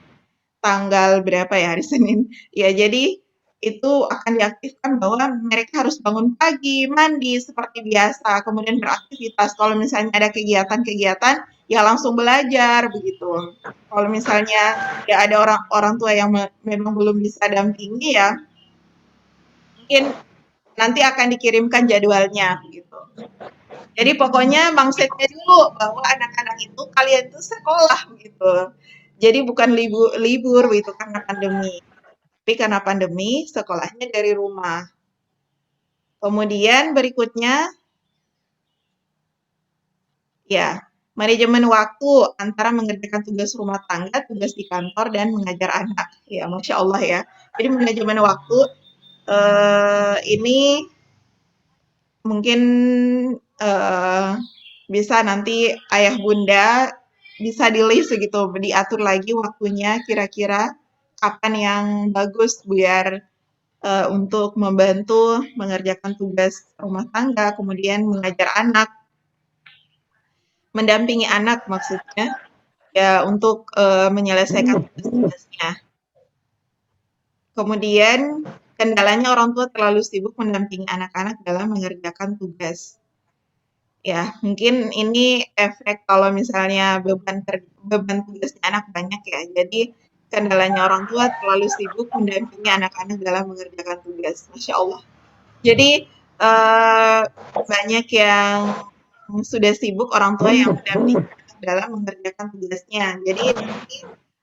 tanggal berapa ya hari Senin? Ya, jadi itu akan diaktifkan bahwa mereka harus bangun pagi, mandi seperti biasa, kemudian beraktivitas. Kalau misalnya ada kegiatan-kegiatan, ya langsung belajar begitu. Kalau misalnya ya ada orang tua yang memang belum bisa dampingi, ya mungkin nanti akan dikirimkan jadwalnya gitu. Jadi pokoknya mindset-nya dulu bahwa anak-anak itu kalian itu sekolah gitu. Jadi bukan libur gitu karena pandemi. Tapi karena pandemi, sekolahnya dari rumah. Kemudian berikutnya, ya, manajemen waktu antara mengerjakan tugas rumah tangga, tugas di kantor, dan mengajar anak. Ya, Masya Allah ya. Jadi manajemen waktu ini mungkin bisa nanti ayah bunda bisa di-list gitu, diatur lagi waktunya kira-kira kapan yang bagus biar untuk membantu mengerjakan tugas rumah tangga, kemudian mengajar anak, mendampingi anak maksudnya, ya untuk menyelesaikan tugas-tugasnya. Kemudian kendalanya orang tua terlalu sibuk mendampingi anak-anak dalam mengerjakan tugas. Ya, mungkin ini efek kalau misalnya beban tugasnya anak banyak ya. Jadi kendalanya orang tua terlalu sibuk mendampingi anak-anak dalam mengerjakan tugas. Masya Allah. Jadi banyak yang sudah sibuk orang tua yang mendampingi dalam mengerjakan tugasnya. Jadi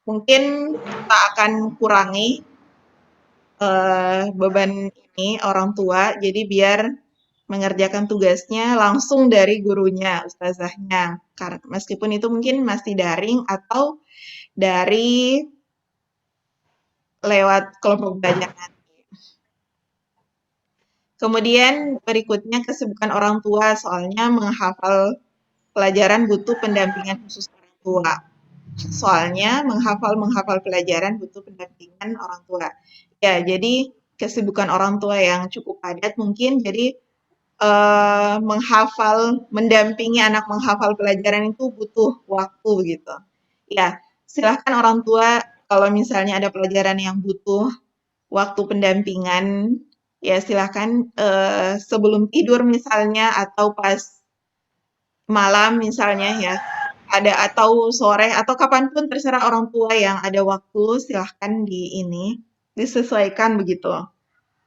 mungkin kita akan kurangi beban ini orang tua. Jadi biar mengerjakan tugasnya langsung dari gurunya, ustazahnya. Karena meskipun itu mungkin masih daring atau dari lewat kelompok belajar nanti. Kemudian berikutnya kesibukan orang tua, soalnya menghafal pelajaran butuh pendampingan khusus orang tua. Soalnya menghafal pelajaran butuh pendampingan orang tua. Ya, jadi kesibukan orang tua yang cukup padat mungkin, jadi mendampingi anak menghafal pelajaran itu butuh waktu gitu. Ya, silahkan orang tua kalau misalnya ada pelajaran yang butuh waktu pendampingan, ya silahkan sebelum tidur misalnya atau pas malam misalnya ya, atau sore atau kapanpun terserah orang tua yang ada waktu, silahkan disesuaikan begitu.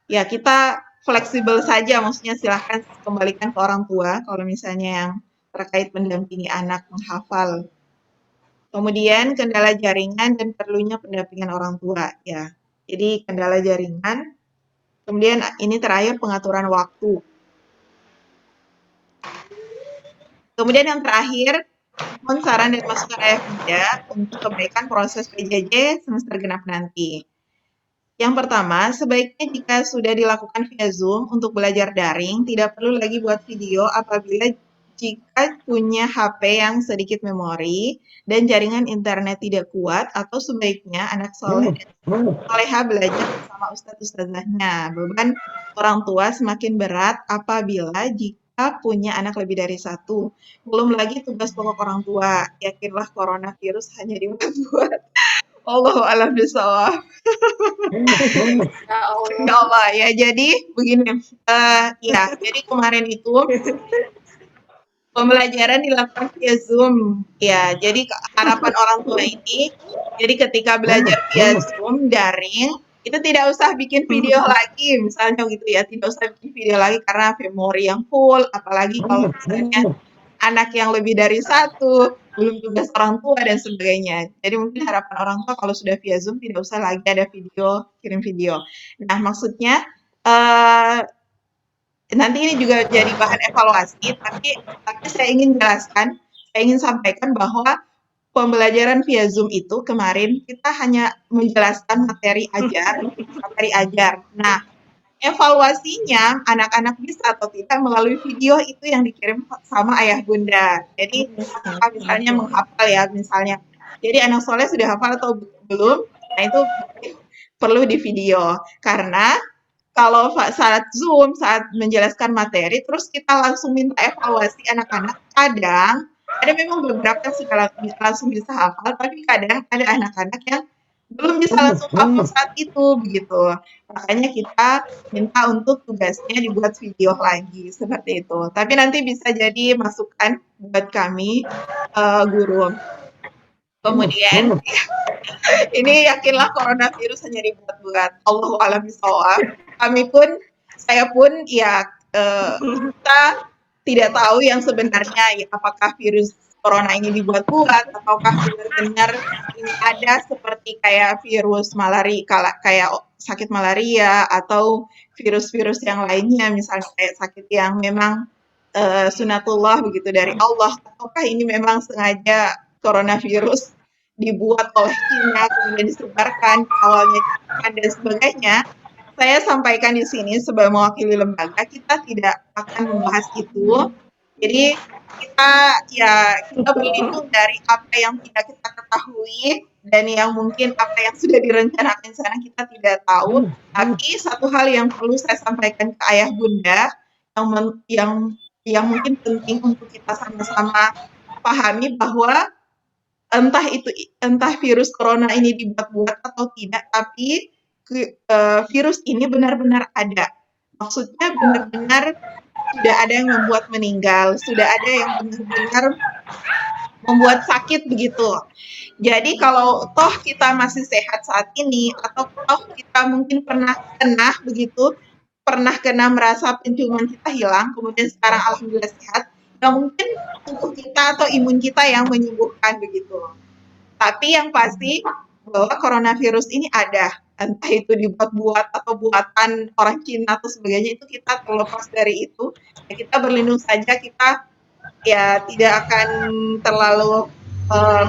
Ya, kita fleksibel saja, maksudnya silahkan kembalikan ke orang tua kalau misalnya yang terkait mendampingi anak menghafal. Kemudian kendala jaringan dan perlunya pendampingan orang tua, ya. Jadi kendala jaringan. Kemudian ini terakhir pengaturan waktu. Kemudian yang terakhir, mohon saran dan masukan ayah bunda untuk kebaikan proses PJJ semester genap nanti. Yang pertama, sebaiknya jika sudah dilakukan via Zoom untuk belajar daring, tidak perlu lagi buat video apabila jika punya HP yang sedikit memori dan jaringan internet tidak kuat, atau sebaiknya anak soleh dan soleha belajar bersama ustadz-ustadzahnya. Beban orang tua semakin berat apabila jika punya anak lebih dari satu. Belum lagi tugas pokok orang tua. Yakinlah coronavirus hanya dibuat. Allahu a'lam bishawab. Ya Allah, ya jadi begini. Ya, jadi kemarin itu Pembelajaran dilakukan via Zoom. Ya, jadi harapan orang tua ini, jadi ketika belajar via Zoom daring, itu tidak usah bikin video lagi, misalnya gitu ya, tidak usah bikin video lagi karena memori yang full, apalagi kalau misalnya anak yang lebih dari satu, belum tugas orang tua dan sebagainya. Jadi mungkin harapan orang tua kalau sudah via Zoom tidak usah lagi ada video, kirim video. Nah, maksudnya nanti ini juga jadi bahan evaluasi, tapi saya ingin jelaskan, saya ingin sampaikan bahwa pembelajaran via Zoom itu kemarin kita hanya menjelaskan materi ajar. Nah, evaluasinya anak-anak bisa atau tidak melalui video itu yang dikirim sama ayah bunda. Jadi apakah misalnya menghafal ya misalnya. Jadi anak soleh sudah hafal atau belum? Nah itu perlu di video karena kalau saat Zoom, saat menjelaskan materi, terus kita langsung minta evaluasi anak-anak, kadang ada memang beberapa yang sudah langsung bisa hafal, tapi kadang ada anak-anak yang belum bisa langsung hafal saat itu, begitu. Makanya kita minta untuk tugasnya dibuat video lagi, seperti itu. Tapi nanti bisa jadi masukan buat kami, guru. Kemudian, ini yakinlah coronavirus hanya dibuat-buat. Allahu a'lam bishawab. Saya pun ya kita tidak tahu yang sebenarnya ya, apakah virus corona ini dibuat-buat ataukah benar-benar ini ada seperti kayak virus malaria, kayak sakit malaria atau virus-virus yang lainnya, misalnya kayak sakit yang memang sunatullah begitu dari Allah, ataukah ini memang sengaja coronavirus dibuat oleh Cina kemudian disebarkan awalnya dan sebagainya. Saya sampaikan di sini sebagai mewakili lembaga, kita tidak akan membahas itu. Jadi kita berlindung dari apa yang tidak kita ketahui dan yang mungkin apa yang sudah direncanakan di sana kita tidak tahu. Tapi satu hal yang perlu saya sampaikan ke ayah bunda yang mungkin penting untuk kita sama-sama pahami bahwa entah virus corona ini dibuat-buat atau tidak, tapi virus ini benar-benar ada. Maksudnya benar-benar sudah ada yang membuat meninggal, sudah ada yang benar-benar membuat sakit begitu. Jadi kalau toh kita masih sehat saat ini, atau toh kita mungkin pernah kena merasa penciuman kita hilang, kemudian sekarang alhamdulillah sehat, ya mungkin tubuh kita atau imun kita yang menyembuhkan begitu. Tapi yang pasti bahwa coronavirus ini ada, entah itu dibuat-buat atau buatan orang Cina atau sebagainya, itu kita terlepas dari itu. Ya kita berlindung saja, kita ya tidak akan terlalu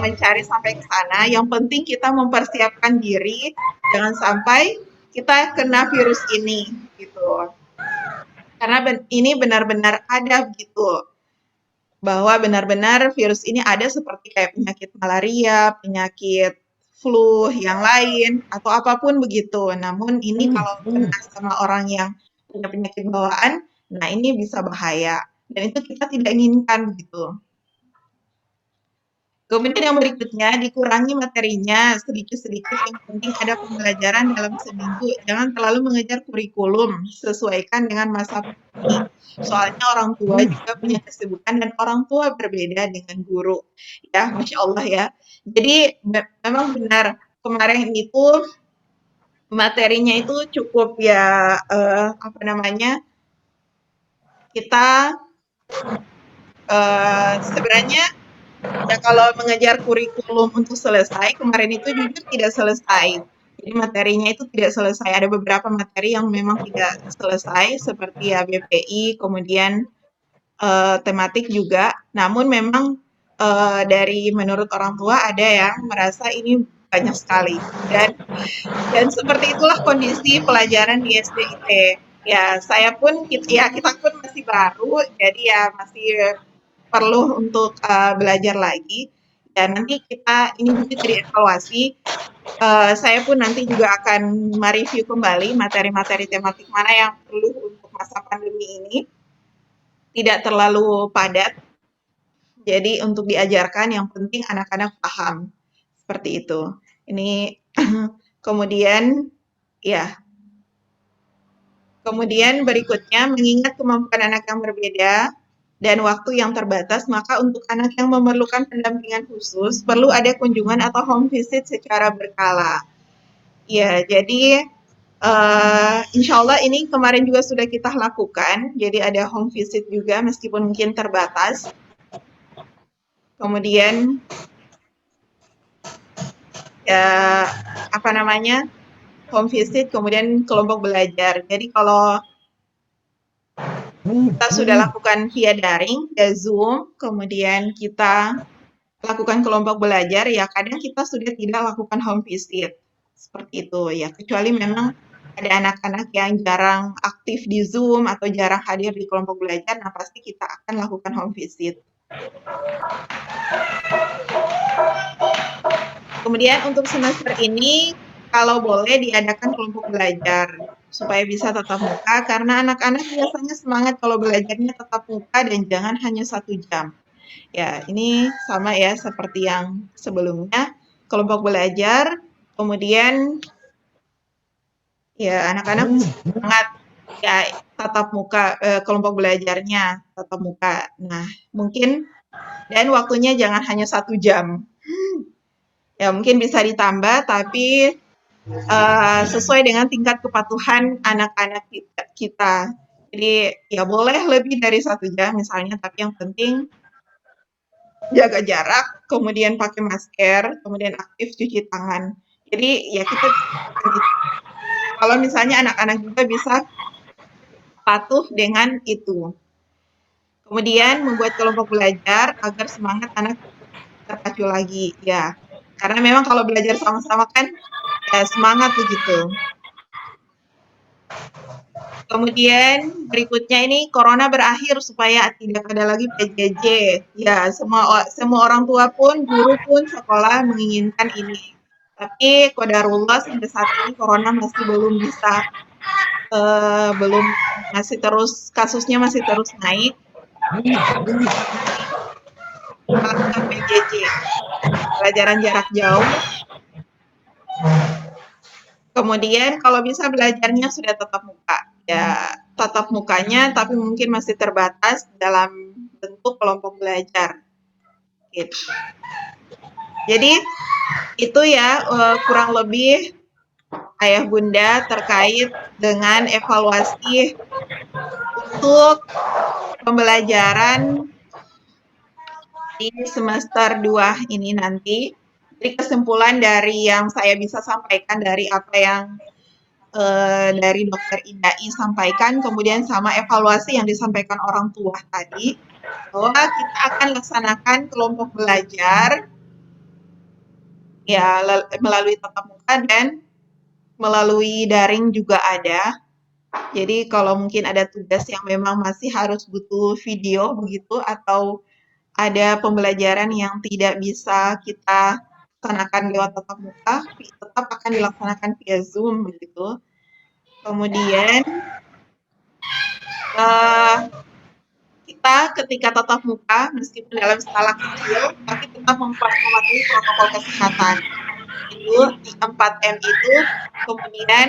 mencari sampai ke sana. Yang penting kita mempersiapkan diri, jangan sampai kita kena virus ini, gitu. Karena ini benar-benar ada gitu. Bahwa benar-benar virus ini ada seperti kayak penyakit malaria, penyakit flu yang lain, atau apapun begitu. Namun ini kalau kena sama orang yang punya penyakit bawaan, nah ini bisa bahaya. Dan itu kita tidak inginkan begitu. Kemudian yang berikutnya, dikurangi materinya sedikit-sedikit, yang penting ada pembelajaran dalam seminggu. Jangan terlalu mengejar kurikulum, sesuaikan dengan masa pandemi. Soalnya orang tua juga punya kesibukan dan orang tua berbeda dengan guru. Ya, Masya Allah ya. Jadi memang benar, kemarin itu materinya itu cukup ya, kita sebenarnya ya kalau mengejar kurikulum untuk selesai, kemarin itu jujur tidak selesai. Jadi materinya itu tidak selesai. Ada beberapa materi yang memang tidak selesai, seperti ya BPI, kemudian tematik juga. Namun memang dari menurut orang tua ada yang merasa ini banyak sekali. Dan seperti itulah kondisi pelajaran di SDIT. Ya, kita pun masih baru, jadi ya masih perlu untuk belajar lagi. Dan nanti ini juga jadi evaluasi. Saya pun nanti juga akan mereview kembali materi-materi tematik mana yang perlu untuk masa pandemi ini. Tidak terlalu padat. Jadi untuk diajarkan yang penting anak-anak paham. Seperti itu. Ini kemudian berikutnya mengingat kemampuan anak yang berbeda. dan waktu yang terbatas, maka untuk anak yang memerlukan pendampingan khusus, perlu ada kunjungan atau home visit secara berkala. Ya, jadi insya Allah ini kemarin juga sudah kita lakukan, jadi ada home visit juga meskipun mungkin terbatas. Kemudian ya home visit, kemudian kelompok belajar. Jadi kalau kita sudah lakukan via daring, via Zoom, kemudian kita lakukan kelompok belajar, ya kadang kita sudah tidak lakukan home visit. Seperti itu ya, kecuali memang ada anak-anak yang jarang aktif di Zoom atau jarang hadir di kelompok belajar, nah pasti kita akan lakukan home visit. Kemudian untuk semester ini, kalau boleh diadakan kelompok belajar supaya bisa tatap muka, karena anak-anak biasanya semangat kalau belajarnya tatap muka dan jangan hanya 1 jam. Ya, ini sama ya seperti yang sebelumnya, kelompok belajar, kemudian ya anak-anak semangat ya tatap muka, kelompok belajarnya tatap muka. Nah, mungkin dan waktunya jangan hanya 1 jam. Ya, mungkin bisa ditambah, tapi sesuai dengan tingkat kepatuhan anak-anak kita. Jadi ya boleh lebih dari 1 jam misalnya, tapi yang penting jaga jarak, kemudian pakai masker, kemudian aktif cuci tangan. Jadi ya kita kalau misalnya anak-anak juga bisa patuh dengan itu. Kemudian membuat kelompok belajar agar semangat anak terpacu lagi. Ya, karena memang kalau belajar sama-sama kan ya semangat begitu. Kemudian berikutnya ini corona berakhir supaya tidak ada lagi PJJ. Ya, semua orang tua pun, guru pun, sekolah menginginkan ini. Tapi qadarullah sampai saat ini corona masih belum bisa, kasusnya masih terus naik. Melakukan PJJ, pelajaran jarak jauh. Kemudian kalau bisa belajarnya sudah tatap muka. Ya, tatap mukanya tapi mungkin masih terbatas dalam bentuk kelompok belajar. Gitu. Jadi itu ya kurang lebih Ayah Bunda terkait dengan evaluasi untuk pembelajaran di semester 2 ini nanti. Jadi kesimpulan dari yang saya bisa sampaikan dari apa yang dari Dr. Indai sampaikan, kemudian sama evaluasi yang disampaikan orang tua tadi, bahwa kita akan laksanakan kelompok belajar ya melalui tatap muka dan melalui daring juga ada. Jadi kalau mungkin ada tugas yang memang masih harus butuh video begitu, atau ada pembelajaran yang tidak bisa kita laksanakan lewat tatap muka, tetap akan dilaksanakan via Zoom begitu. Kemudian kita ketika tatap muka, meskipun dalam skala kecil, tapi tetap mematuhi protokol kesehatan. Itu di 4M itu, kemudian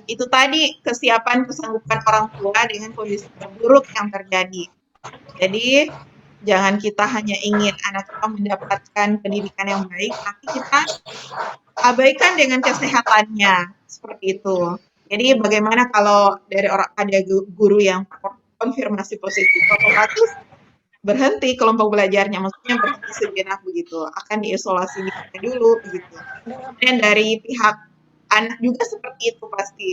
itu tadi kesiapan kesanggupan orang tua dengan kondisi terburuk yang terjadi. Jadi jangan kita hanya ingin anak kita mendapatkan pendidikan yang baik, tapi kita abaikan dengan kesehatannya, seperti itu. Jadi bagaimana kalau dari ada guru yang konfirmasi positif, otomatis berhenti kelompok belajarnya, maksudnya berhenti sejenak begitu, akan diisolasi dulu begitu. Dan dari pihak anak juga seperti itu pasti,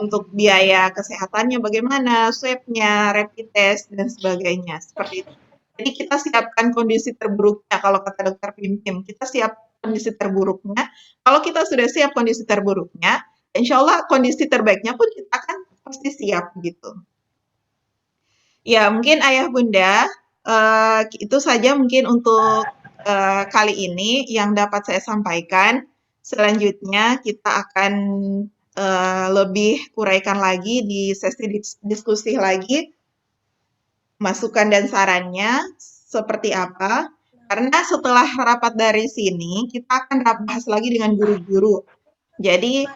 untuk biaya kesehatannya bagaimana, swab-nya, rapid test dan sebagainya, seperti itu. Jadi kita siapkan kondisi terburuknya, kalau kata Dokter Pim, kita siap kondisi terburuknya. Kalau kita sudah siap kondisi terburuknya, insya Allah kondisi terbaiknya pun kita akan pasti siap gitu. Ya, mungkin Ayah Bunda, itu saja mungkin untuk kali ini yang dapat saya sampaikan. Selanjutnya kita akan lebih uraikan lagi di sesi diskusi lagi, masukan dan sarannya seperti apa. Karena setelah rapat dari sini, kita akan bahas lagi dengan guru-guru Jadi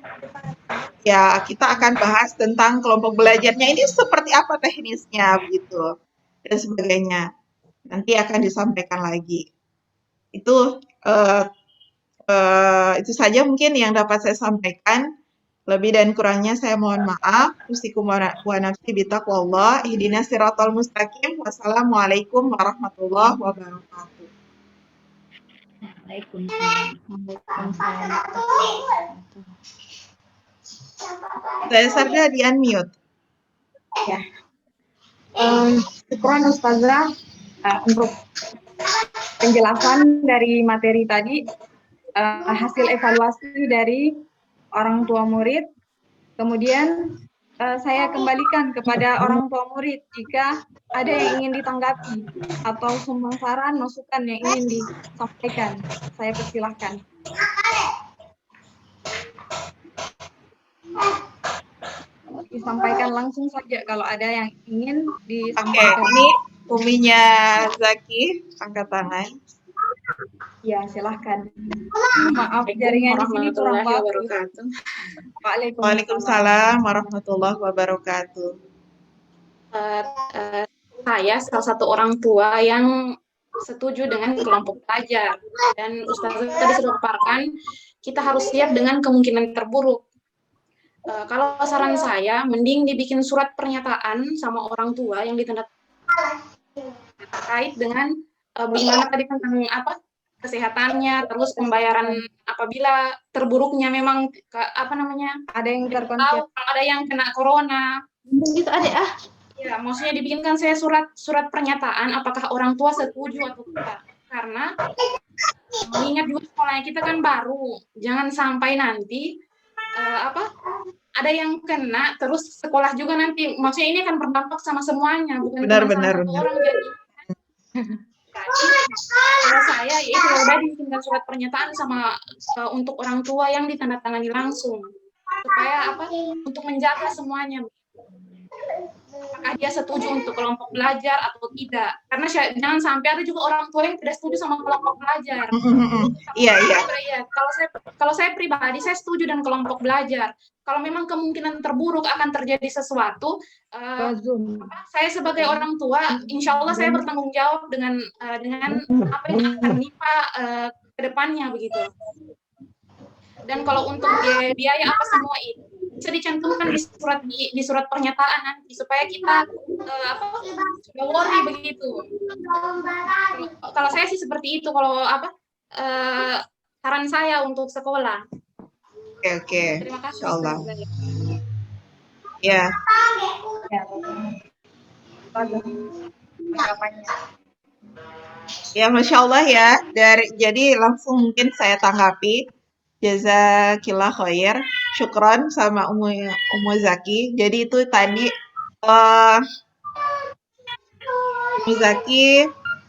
ya kita akan bahas tentang kelompok belajarnya ini seperti apa teknisnya begitu dan sebagainya. Nanti akan disampaikan lagi. Itu itu saja mungkin yang dapat saya sampaikan. Lebih dan kurangnya saya mohon maaf. Usikum wa nafsi bitaqwallah. Ihdinas siratal mustaqim. Wassalamualaikum warahmatullahi wabarakatuh. Saya Sarda di unmute. Syukran Ustazah untuk penjelasan dari materi tadi, hasil evaluasi dari orang tua murid. Kemudian saya kembalikan kepada orang tua murid jika ada yang ingin ditanggapi atau semua saran masukan yang ingin disampaikan. Saya persilahkan. Disampaikan langsung saja kalau ada yang ingin Oke, disampaikan. ini Uminya Zaki, angkat tangan. Ya, silahkan. Maaf, jaringan di sini kurang bagus. Waalaikumsalam warahmatullahi wabarakatuh. Saya salah satu orang tua yang setuju dengan kelompok belajar, dan Ustazah tadi sudah paparkan kita harus siap dengan kemungkinan terburuk. Kalau saran saya, mending dibikin surat pernyataan sama orang tua yang ditandatangani terkait dengan bagaimana tadi tentang apa kesehatannya, terus pembayaran apabila terburuknya memang ada yang tahu kalau ada yang kena corona gitu ada ya, maksudnya dibikinkan saya surat pernyataan apakah orang tua setuju atau tidak, karena mengingat juga sekolahnya kita kan baru, jangan sampai nanti ada yang kena terus sekolah juga nanti, maksudnya ini akan berdampak sama semuanya, bukan cuma sama satu orang. Jadi kalau saya ya itu udah dibikinkan surat pernyataan sama untuk orang tua yang ditandatangani langsung, supaya untuk menjaga semuanya, apakah dia setuju untuk kelompok belajar atau tidak, karena jangan sampai ada juga orang tua yang tidak setuju sama kelompok belajar. Iya. Kalau saya pribadi saya setuju dengan kelompok belajar. Kalau memang kemungkinan terburuk akan terjadi sesuatu, saya sebagai orang tua, insya Allah saya bertanggung jawab dengan apa yang akan menimpa ke depannya begitu. Dan kalau untuk biaya apa semua itu bisa dicantumkan di surat pernyataan nanti, supaya kita sudah worry begitu. Kalau saya sih seperti itu, kalau saran saya untuk sekolah. Oke. Terima kasih. Insyaallah. Ya. Ya, Masya Allah ya. Jadi langsung mungkin saya tanggapi. Jazakillah khair. Syukron sama Umu Zaki. Jadi itu tadi Umu Zaki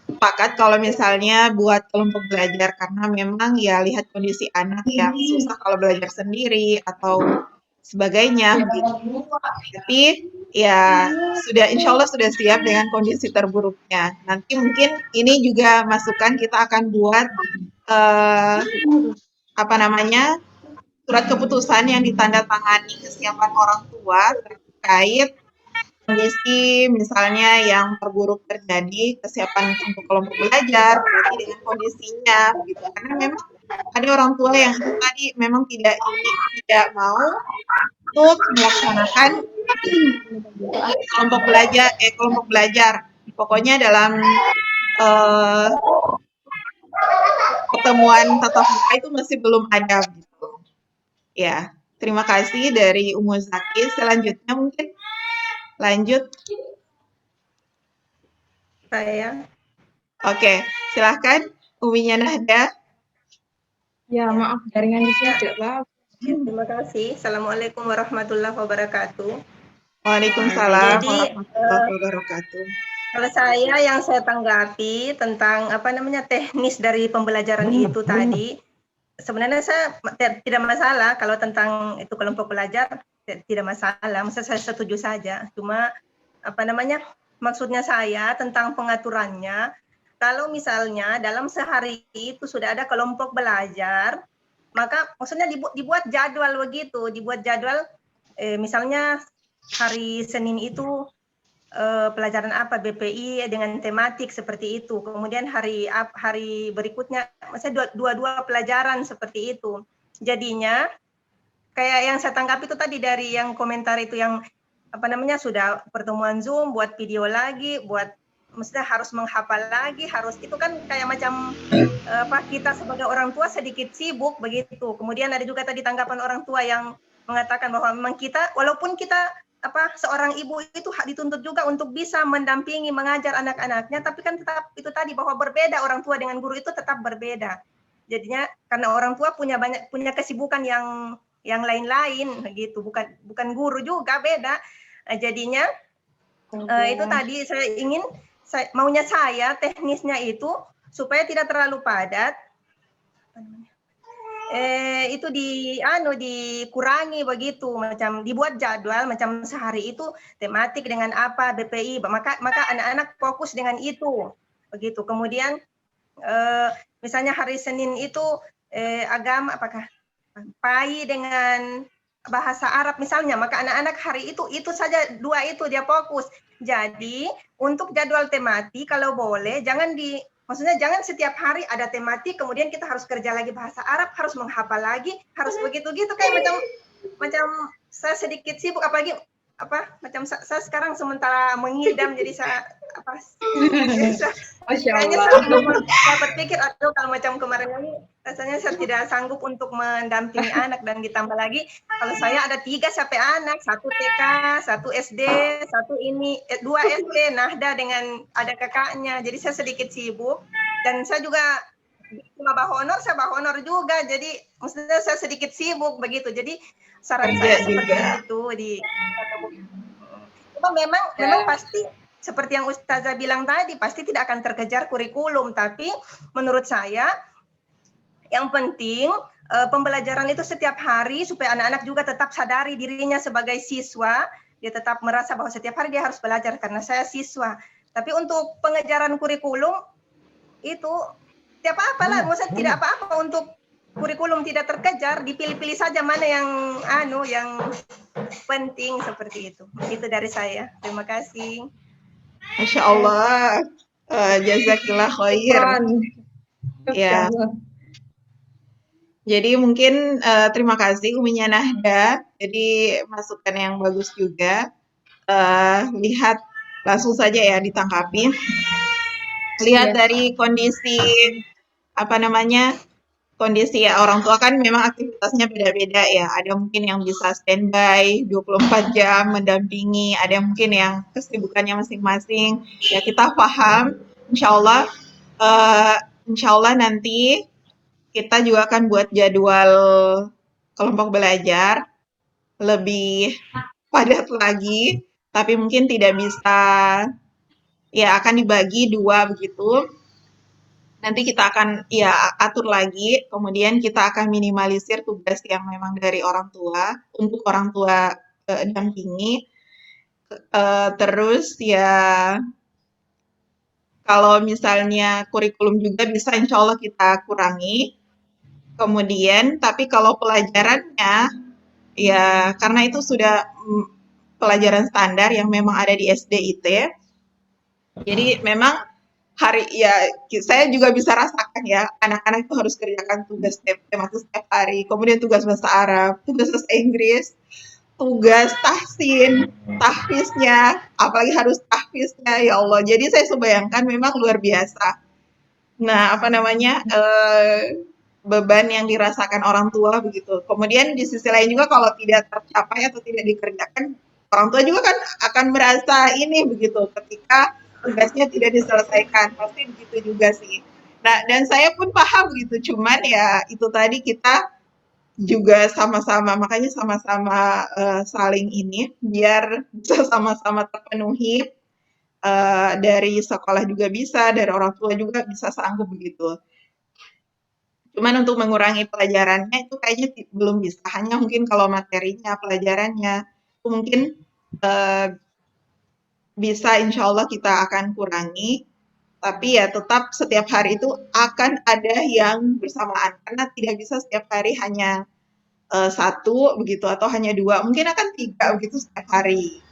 sepakat kalau misalnya buat kelompok belajar, karena memang ya lihat kondisi anak yang susah kalau belajar sendiri atau sebagainya gitu. Tapi ya sudah, insya Allah sudah siap dengan kondisi terburuknya. Nanti mungkin ini juga masukan, kita akan buat surat keputusan yang ditandatangani kesiapan orang tua terkait kondisi misalnya yang terburuk terjadi, kesiapan untuk kelompok belajar berarti dengan kondisinya gitu. Karena memang ada orang tua yang tadi memang tidak mau untuk melaksanakan kelompok belajar. Pokoknya dalam pertemuan tatap muka itu masih belum ada gitu. Ya, terima kasih dari Umu Zaki. Selanjutnya mungkin lanjut. Saya. Oke, silahkan Uminya Nahda. Ya, maaf jaringan di sini tidak bagus. Terima kasih. Assalamualaikum warahmatullahi wabarakatuh. Waalaikumsalam warahmatullahi wabarakatuh. Kalau saya yang saya tanggapi tentang teknis dari pembelajaran itu tadi, sebenarnya saya tidak masalah kalau tentang itu kelompok belajar, tidak masalah, maksudnya saya setuju saja. Cuma maksudnya saya tentang pengaturannya, kalau misalnya dalam sehari itu sudah ada kelompok belajar, maka maksudnya dibuat jadwal begitu, dibuat jadwal misalnya hari Senin itu pelajaran apa BPI dengan tematik seperti itu. Kemudian hari berikutnya maksudnya dua pelajaran seperti itu. Jadinya kayak yang saya tangkap itu tadi dari yang komentar itu yang apa namanya sudah pertemuan Zoom, buat video lagi, buat maksudnya harus menghafal lagi, harus itu kan kayak macam kita sebagai orang tua sedikit sibuk begitu. Kemudian ada juga tadi tanggapan orang tua yang mengatakan bahwa memang kita walaupun kita seorang ibu itu dituntut juga untuk bisa mendampingi mengajar anak-anaknya, tapi kan tetap itu tadi bahwa berbeda orang tua dengan guru itu tetap berbeda. Jadinya karena orang tua punya kesibukan yang lain-lain begitu, bukan guru juga beda. Jadinya itu tadi maunya saya teknisnya itu supaya tidak terlalu padat. Itu dikurangi begitu, macam dibuat jadwal macam sehari itu tematik dengan apa BPI, maka anak-anak fokus dengan itu begitu. Kemudian misalnya hari Senin itu agama apakah PAI dengan bahasa Arab misalnya, maka anak-anak hari itu saja dua itu dia fokus. Jadi untuk jadwal tematik kalau boleh maksudnya jangan setiap hari ada tematik kemudian kita harus kerja lagi bahasa Arab, harus menghafal lagi, harus begitu-gitu kayak macam saya sedikit sibuk, apalagi macam saya sekarang sementara mengidam jadi saya kayaknya saya berpikir kalau macam kemarin ini rasanya saya tidak sanggup untuk mendampingi anak, dan ditambah lagi kalau saya ada 3 sampai anak, 1 TK, 1 SD, 2 SD Nahda dengan ada kakaknya, jadi saya sedikit sibuk, dan saya juga cuma saya bah honor juga, jadi maksudnya saya sedikit sibuk begitu, jadi saran saya seperti itu memang pasti seperti yang Ustazah bilang tadi, pasti tidak akan terkejar kurikulum, tapi menurut saya yang penting pembelajaran itu setiap hari supaya anak-anak juga tetap sadari dirinya sebagai siswa, dia tetap merasa bahwa setiap hari dia harus belajar karena saya siswa. Tapi untuk pengejaran kurikulum itu tidak apa-apa lah, maksudnya tidak apa-apa untuk kurikulum tidak terkejar, dipilih-pilih saja mana yang penting seperti itu. Itu dari saya. Terima kasih. Masya Allah, jazakillah khair. Ya. Jadi mungkin terima kasih Uminya Nahda. Jadi masukan yang bagus juga. Lihat langsung saja ya ditangkapi. Lihat dari kondisi kondisi orang tua kan memang aktivitasnya beda-beda ya. Ada mungkin yang bisa standby 24 jam mendampingi, ada mungkin yang kesibukannya masing-masing. Ya kita paham, insya Allah nanti kita juga akan buat jadwal kelompok belajar lebih padat lagi, tapi mungkin tidak bisa, ya akan dibagi 2 begitu. Nanti kita akan atur lagi, kemudian kita akan minimalisir tugas yang memang dari orang tua, untuk orang tua dampingi. Terus ya, kalau misalnya kurikulum juga bisa insya Allah kita kurangi. Kemudian, tapi kalau pelajarannya, ya karena itu sudah pelajaran standar yang memang ada di SD IT, jadi memang saya juga bisa rasakan ya, anak-anak itu harus kerjakan tugas tematik setiap hari, kemudian tugas bahasa Arab, tugas bahasa Inggris, tugas tahsin, tahfiznya, apalagi harus tahfiznya, ya Allah. Jadi saya bayangkan memang luar biasa. Nah, beban yang dirasakan orang tua begitu. Kemudian di sisi lain juga kalau tidak tercapai atau tidak dikerjakan, orang tua juga kan akan merasa ini begitu ketika tugasnya tidak diselesaikan, pasti begitu juga sih. Nah, dan saya pun paham gitu, cuman ya itu tadi kita juga sama-sama, makanya sama-sama saling ini, biar bisa sama-sama terpenuhi, dari sekolah juga bisa, dari orang tua juga bisa sanggup begitu. Cuman untuk mengurangi pelajarannya itu kayaknya belum bisa, hanya mungkin kalau materinya, pelajarannya, itu mungkin bisa insya Allah kita akan kurangi, Tapi ya tetap setiap hari itu akan ada yang bersamaan karena tidak bisa setiap hari hanya satu begitu atau hanya dua, mungkin akan tiga begitu setiap hari.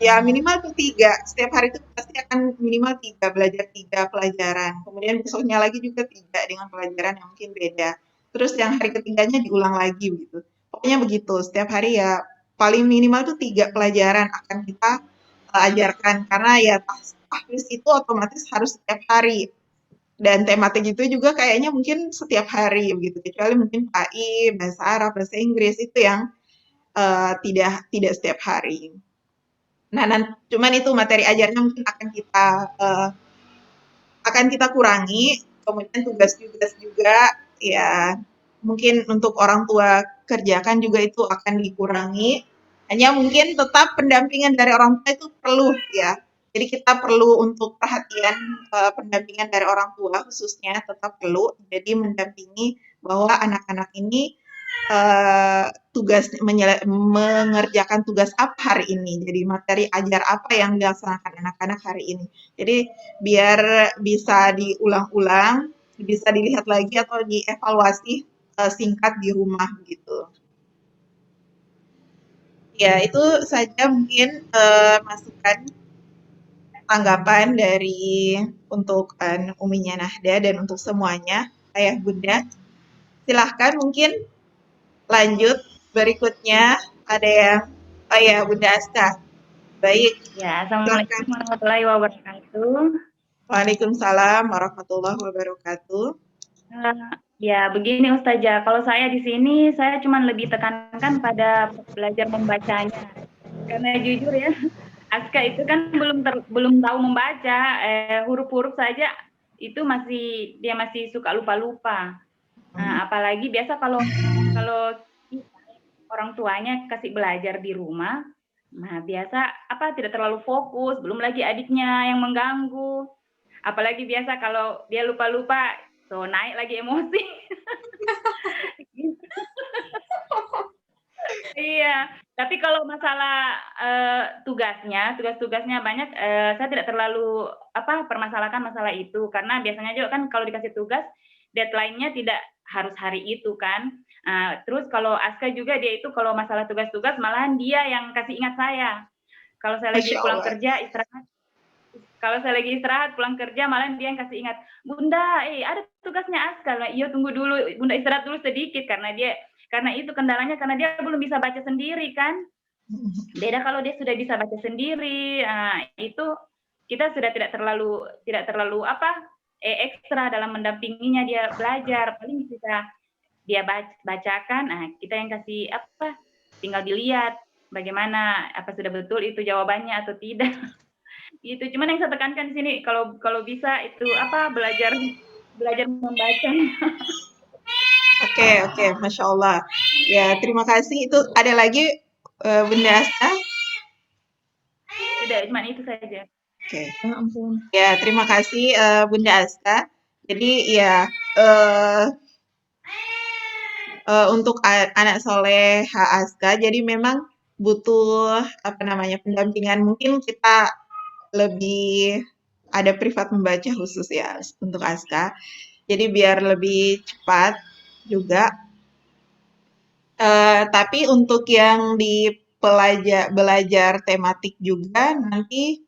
Ya minimal tuh tiga, setiap hari itu pasti akan minimal tiga, belajar tiga pelajaran. Kemudian besoknya lagi juga tiga dengan pelajaran yang mungkin beda. Terus yang hari ketiganya diulang lagi begitu. Pokoknya begitu, setiap hari ya paling minimal tuh tiga pelajaran akan kita ajarkan karena ya tahfiz itu otomatis harus setiap hari. Dan tematik itu juga kayaknya mungkin setiap hari begitu, kecuali mungkin PAI, bahasa Arab, bahasa Inggris itu yang tidak setiap hari. Nah, cuman itu materi ajarnya mungkin akan kita kurangi, kemudian tugas-tugas juga ya mungkin untuk orang tua kerjakan juga itu akan dikurangi. Hanya mungkin tetap pendampingan dari orang tua itu perlu ya. Jadi kita perlu untuk perhatian pendampingan dari orang tua khususnya tetap perlu. Jadi mendampingi bahwa anak-anak ini mengerjakan tugas apa hari ini. Jadi materi ajar apa yang dilaksanakan anak-anak hari ini. Jadi biar bisa diulang-ulang, bisa dilihat lagi atau dievaluasi singkat di rumah gitu. Ya, itu saja mungkin masukan tanggapan dari untuk Uminya Nahda dan untuk semuanya, Ayah Bunda. Silahkan mungkin lanjut berikutnya ada yang ya Bunda Aska. Baik. Ya, Assalamualaikum warahmatullahi wabarakatuh. Waalaikumsalam warahmatullahi wabarakatuh. Ya, begini Ustazah, kalau saya di sini saya cuma lebih tekankan pada belajar membacanya. Karena jujur ya, Aska itu kan belum tahu membaca, huruf-huruf saja itu dia masih suka lupa-lupa. Nah, apalagi biasa kalau orang tuanya kasih belajar di rumah, nah biasa tidak terlalu fokus, belum lagi adiknya yang mengganggu. Apalagi biasa kalau dia lupa-lupa, so naik lagi emosi. Iya, tapi kalau masalah tugas-tugasnya banyak, saya tidak terlalu permasalahkan masalah itu karena biasanya juga kan kalau dikasih tugas deadline-nya tidak harus hari itu kan. Terus kalau Aska juga dia itu kalau masalah tugas-tugas malahan dia yang kasih ingat saya. Kalau saya lagi pulang kerja istirahat, kalau saya lagi istirahat pulang kerja malahan dia yang kasih ingat, Bunda, ada tugasnya Aska. Iya tunggu dulu, Bunda istirahat dulu sedikit karena itu kendalanya karena dia belum bisa baca sendiri kan. Beda kalau dia sudah bisa baca sendiri, itu kita sudah tidak terlalu ekstra dalam mendampinginya dia belajar. Paling bisa dia bacakan, kita yang kasih tinggal dilihat bagaimana sudah betul itu jawabannya atau tidak. Gitu. Cuman yang saya tekankan di sini kalau bisa itu belajar membaca. Oke, Masya Allah. Ya, terima kasih. Itu ada lagi Bunda Aska? Tidak, cuma itu saja. Oke. Ya, terima kasih Bunda Aska. Jadi ya untuk anak soleh Aska, jadi memang butuh pendampingan. Mungkin kita lebih ada privat membaca khusus ya untuk Aska. Jadi biar lebih cepat juga. Tapi untuk yang di belajar tematik juga nanti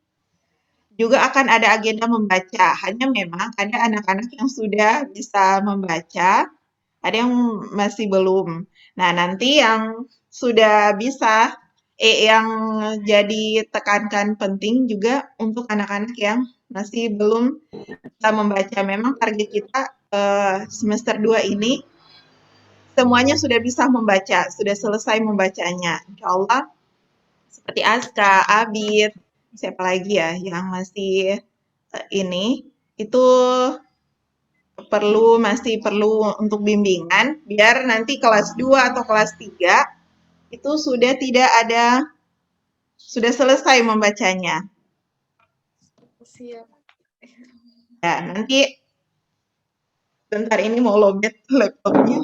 juga akan ada agenda membaca. Hanya memang ada anak-anak yang sudah bisa membaca, ada yang masih belum. Nah, nanti yang sudah bisa, yang jadi tekankan penting juga untuk anak-anak yang masih belum bisa membaca. Memang target kita semester 2 ini semuanya sudah bisa membaca, sudah selesai membacanya. Insya Allah seperti Aska, Abid, siapa lagi ya yang masih ini itu masih perlu untuk bimbingan biar nanti kelas 2 atau kelas 3 itu sudah selesai membacanya. Siap. Ya, nanti bentar ini mau lobet laptopnya.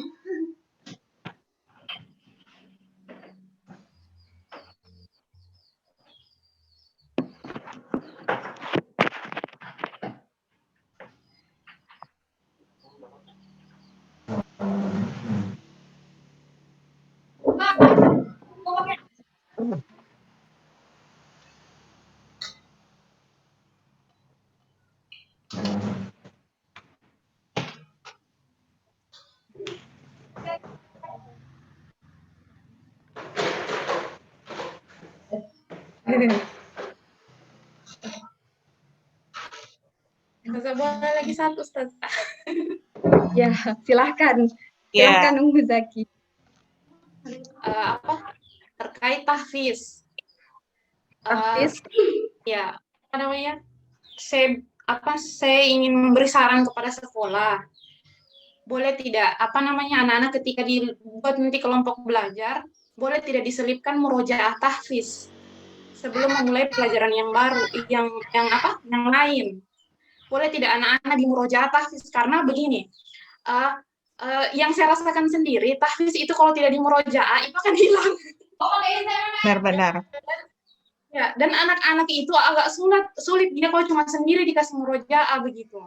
Ustazah, boleh lagi satu, Ustazah? Ya, silahkan. Ya, Silahkan Ummu Zaki. Terkait tahfiz. Tahfiz. Ya, apa namanya? Saya ingin memberi saran kepada sekolah. Boleh tidak, apa namanya, anak-anak ketika dibuat nanti kelompok belajar, boleh tidak diselipkan murojaah tahfiz sebelum memulai pelajaran yang baru, yang lain. Boleh tidak anak-anak di murojaah tahfiz, karena begini, yang saya rasakan sendiri, tahfiz itu kalau tidak di murojaah itu akan hilang. benar-benar. Ya, dan anak-anak itu agak sulit dia kalau cuma sendiri dikasih murojaah begitu.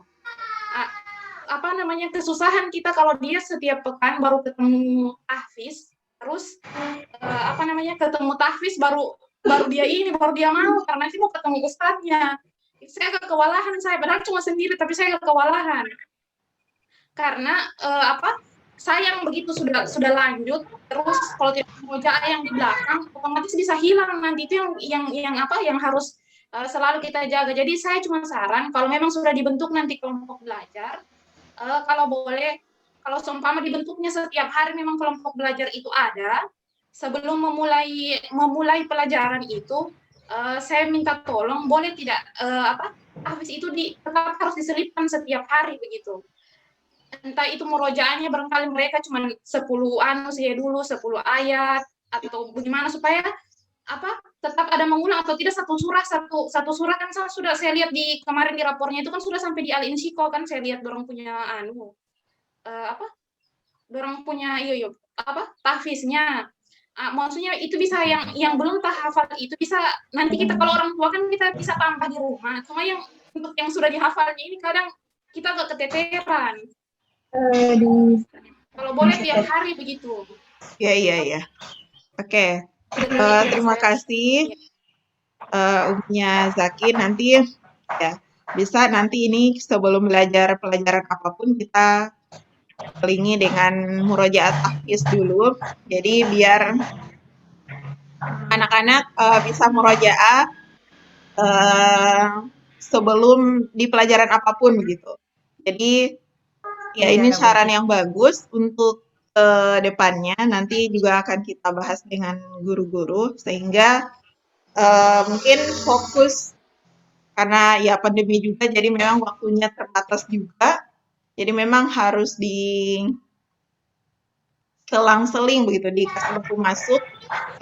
Apa namanya, kesusahan kita kalau dia setiap pekan baru ketemu tahfiz, terus apa namanya, ketemu tahfiz baru dia mau, karena nanti mau ketemu ustadznya. Saya kewalahan, padahal cuma sendiri tapi saya kewalahan. Karena sayang begitu sudah lanjut, terus kalau tidak murojaah yang di belakang otomatis bisa hilang nanti, itu yang harus selalu kita jaga. Jadi saya cuma saran, kalau memang sudah dibentuk nanti kelompok belajar, kalau boleh, kalau seumpama dibentuknya setiap hari memang kelompok belajar itu ada, sebelum memulai pelajaran itu, saya minta tolong boleh tidak tahfiz itu tetap harus diselipkan setiap hari begitu. Entah itu murojaahnya barangkali mereka cuma 10 ayat atau bagaimana, supaya tetap ada mengulang, atau tidak satu surah kan sudah saya lihat kemarin di rapornya itu kan sudah sampai di Al-Insyikho kan, saya lihat dorong punya dorong punya tahfiznya. Maksudnya itu bisa yang belum hafal itu bisa nanti kita kalau orang tua kan kita bisa tambah di rumah. Cuma untuk yang sudah dihafalnya ini kadang kita agak keteteran. Kalau boleh tiap hari begitu. Ya. Oke. Terima kasih Umnya Zaki. Nanti ya bisa nanti ini sebelum belajar pelajaran apapun kita selingi dengan murojaah tahfiz dulu. Jadi biar anak-anak bisa murojaah sebelum di pelajaran apapun begitu. Jadi ya ini saran yang bagus untuk depannya, nanti juga akan kita bahas dengan guru-guru sehingga mungkin fokus, karena ya pandemi juga jadi memang waktunya terbatas juga, jadi memang harus selang-seling begitu, dikasih waktu masuk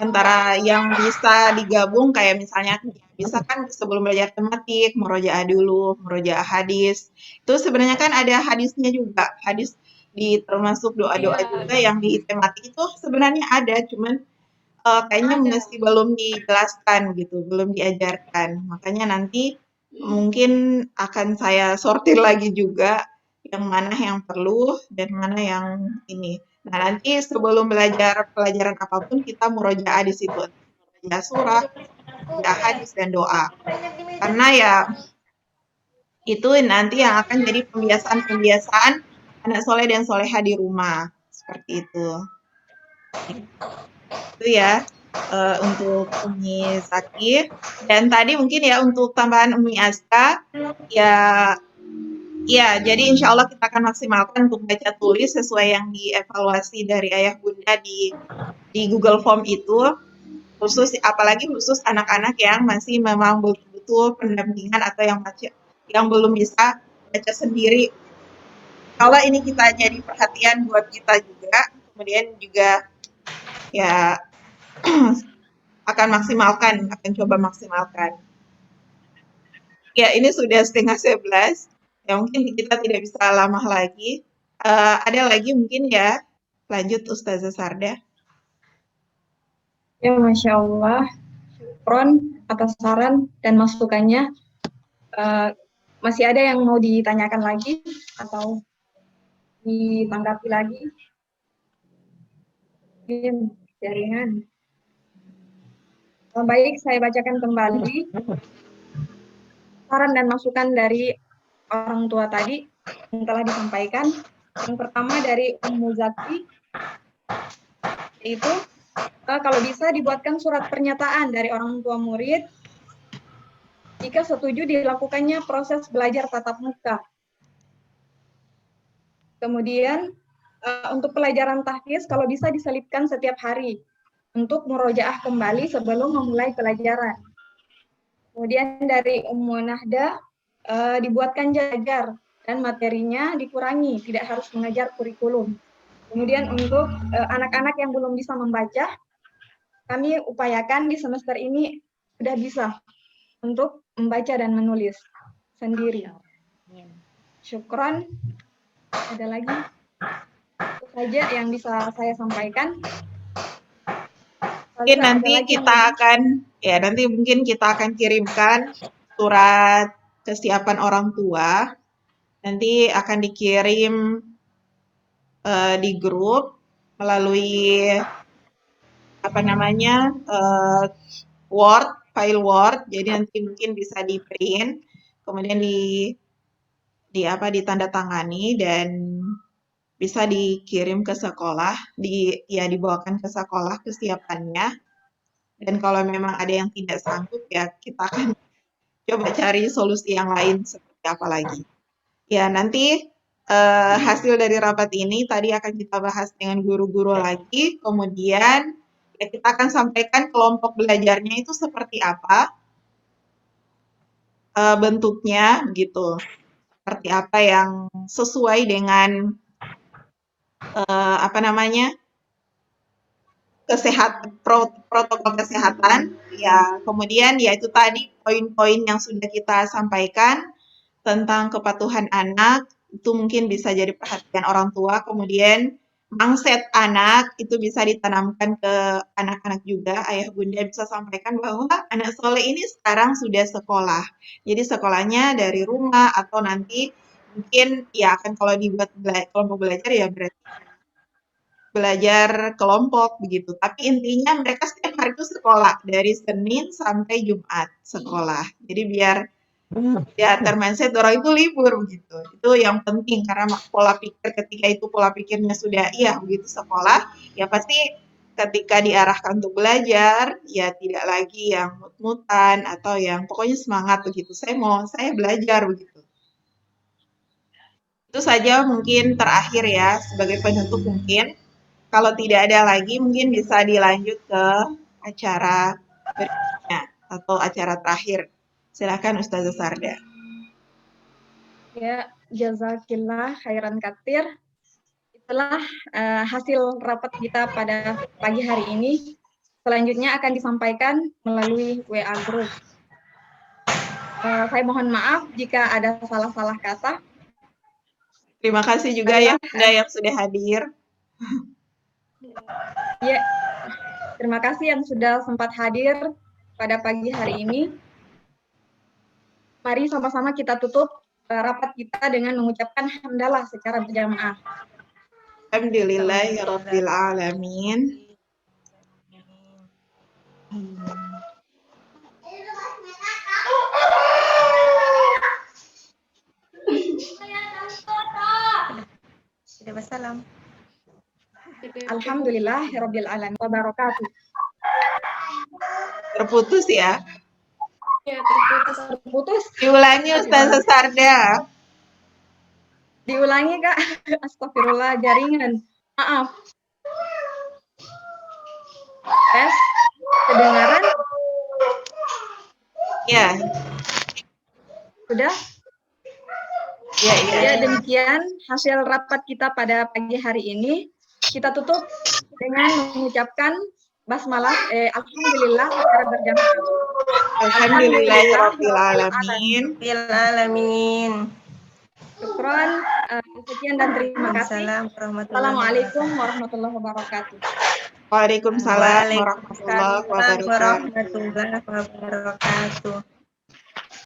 antara yang bisa digabung, kayak misalnya bisa kan sebelum belajar tematik murojaah dulu, murojaah hadis. Itu sebenarnya kan ada hadisnya juga, hadis termasuk doa-doa juga yang di tematik itu sebenarnya ada, cuman kayaknya masih belum dijelaskan gitu, belum diajarkan. Makanya nanti mungkin akan saya sortir lagi juga yang mana yang perlu dan mana yang ini. Nah, nanti sebelum belajar pelajaran apapun kita murojaah di situ. Murojaah surah, murojaah hadis dan doa. Karena ya itu nanti yang akan jadi pembiasaan anak soleh dan soleha di rumah. Seperti itu. Itu ya untuk Umi Zaki. Dan tadi mungkin ya untuk tambahan Umi Aska, ya, jadi insya Allah kita akan maksimalkan untuk baca tulis sesuai yang dievaluasi dari ayah bunda di Google Form itu, apalagi khusus anak-anak yang masih memang betul-betul pendampingan atau yang belum bisa baca sendiri. Kalau ini kita jadi perhatian buat kita juga, kemudian juga ya akan coba maksimalkan. Ya, ini sudah 10:30. Ya, mungkin kita tidak bisa lama lagi. Ada lagi mungkin ya? Lanjut Ustazah Sarda. Ya, Masya Allah. Syukron atas saran dan masukannya. Masih ada yang mau ditanyakan lagi atau ditanggapi lagi? Jaringan. Baik, saya bacakan kembali saran dan masukan dari orang tua tadi yang telah disampaikan. Yang pertama dari Ummu Zaki, yaitu Kalau bisa dibuatkan surat pernyataan dari orang tua murid jika setuju dilakukannya proses belajar tatap muka. Kemudian untuk pelajaran tahfiz kalau bisa diselipkan setiap hari untuk murojaah kembali sebelum memulai pelajaran. Kemudian dari Ummu Nahda dibuatkan jajar dan materinya dikurangi, tidak harus mengajar kurikulum. Kemudian untuk anak-anak yang belum bisa membaca, kami upayakan di semester ini sudah bisa untuk membaca dan menulis sendiri. Syukron. Ada lagi? Itu saja yang bisa saya sampaikan. Mungkin nanti kita akan kirimkan surat kesiapan orang tua. Nanti akan dikirim di grup melalui file Word. Jadi nanti mungkin bisa di print, kemudian ditandatangani dan bisa dikirim ke sekolah, dibawakan ke sekolah kesiapannya. Dan kalau memang ada yang tidak sanggup, ya kita akan coba cari solusi yang lain seperti apa lagi. Ya, nanti hasil dari rapat ini tadi akan kita bahas dengan guru-guru lagi, kemudian ya kita akan sampaikan kelompok belajarnya itu seperti apa, bentuknya gitu, seperti apa yang sesuai dengan protokol kesehatan. Ya, kemudian ya itu tadi poin-poin yang sudah kita sampaikan tentang kepatuhan anak, itu mungkin bisa jadi perhatian orang tua, kemudian mindset anak itu bisa ditanamkan ke anak-anak juga. Ayah bunda bisa sampaikan bahwa anak soleh ini sekarang sudah sekolah, jadi sekolahnya dari rumah atau nanti mungkin ya akan kalau dibuat kelompok belajar ya berarti belajar kelompok begitu. Tapi intinya mereka setiap hari itu sekolah dari Senin sampai Jumat sekolah. Jadi biar ya mindset orang itu libur begitu. Itu yang penting karena pola pikir ketika itu pola pikirnya sudah begitu sekolah, ya pasti ketika diarahkan untuk belajar ya tidak lagi yang mut-mutan atau yang pokoknya semangat begitu. Saya belajar begitu. Itu saja mungkin terakhir ya sebagai penutup mungkin. Kalau tidak ada lagi mungkin bisa dilanjut ke acara berikutnya atau acara terakhir. Silakan Ustazah Sarda. Ya, jazakillah khairan katsir. Itulah hasil rapat kita pada pagi hari ini. Selanjutnya akan disampaikan melalui WA Group. Saya mohon maaf jika ada salah-salah kata. Terima kasih juga ya Bunda yang sudah hadir. Ya, terima kasih yang sudah sempat hadir pada pagi hari ini. Mari sama-sama kita tutup rapat kita dengan mengucapkan hamdalah secara berjamaah. Alhamdulillahirabbil alamin. Wassalam. Alhamdulillahirabbil alamin wa barakatuh. Terputus ya? Ya, Terputus. Diulangi Ustazah Sarda. Diulangi Kak. Astagfirullah, jaringan. Maaf. Tes. Kedengaran? Ya. Sudah? Ya, demikian hasil rapat kita pada pagi hari ini. Kita tutup dengan mengucapkan basmalah alhamdulillah secara berjamaah. Alhamdulillahirabbil alamin. Syukron. Sekian dan terima kasih. Assalamualaikum warahmatullahi wabarakatuh. Waalaikumsalam warahmatullahi wabarakatuh. Warahmatullahi wabarakatuh.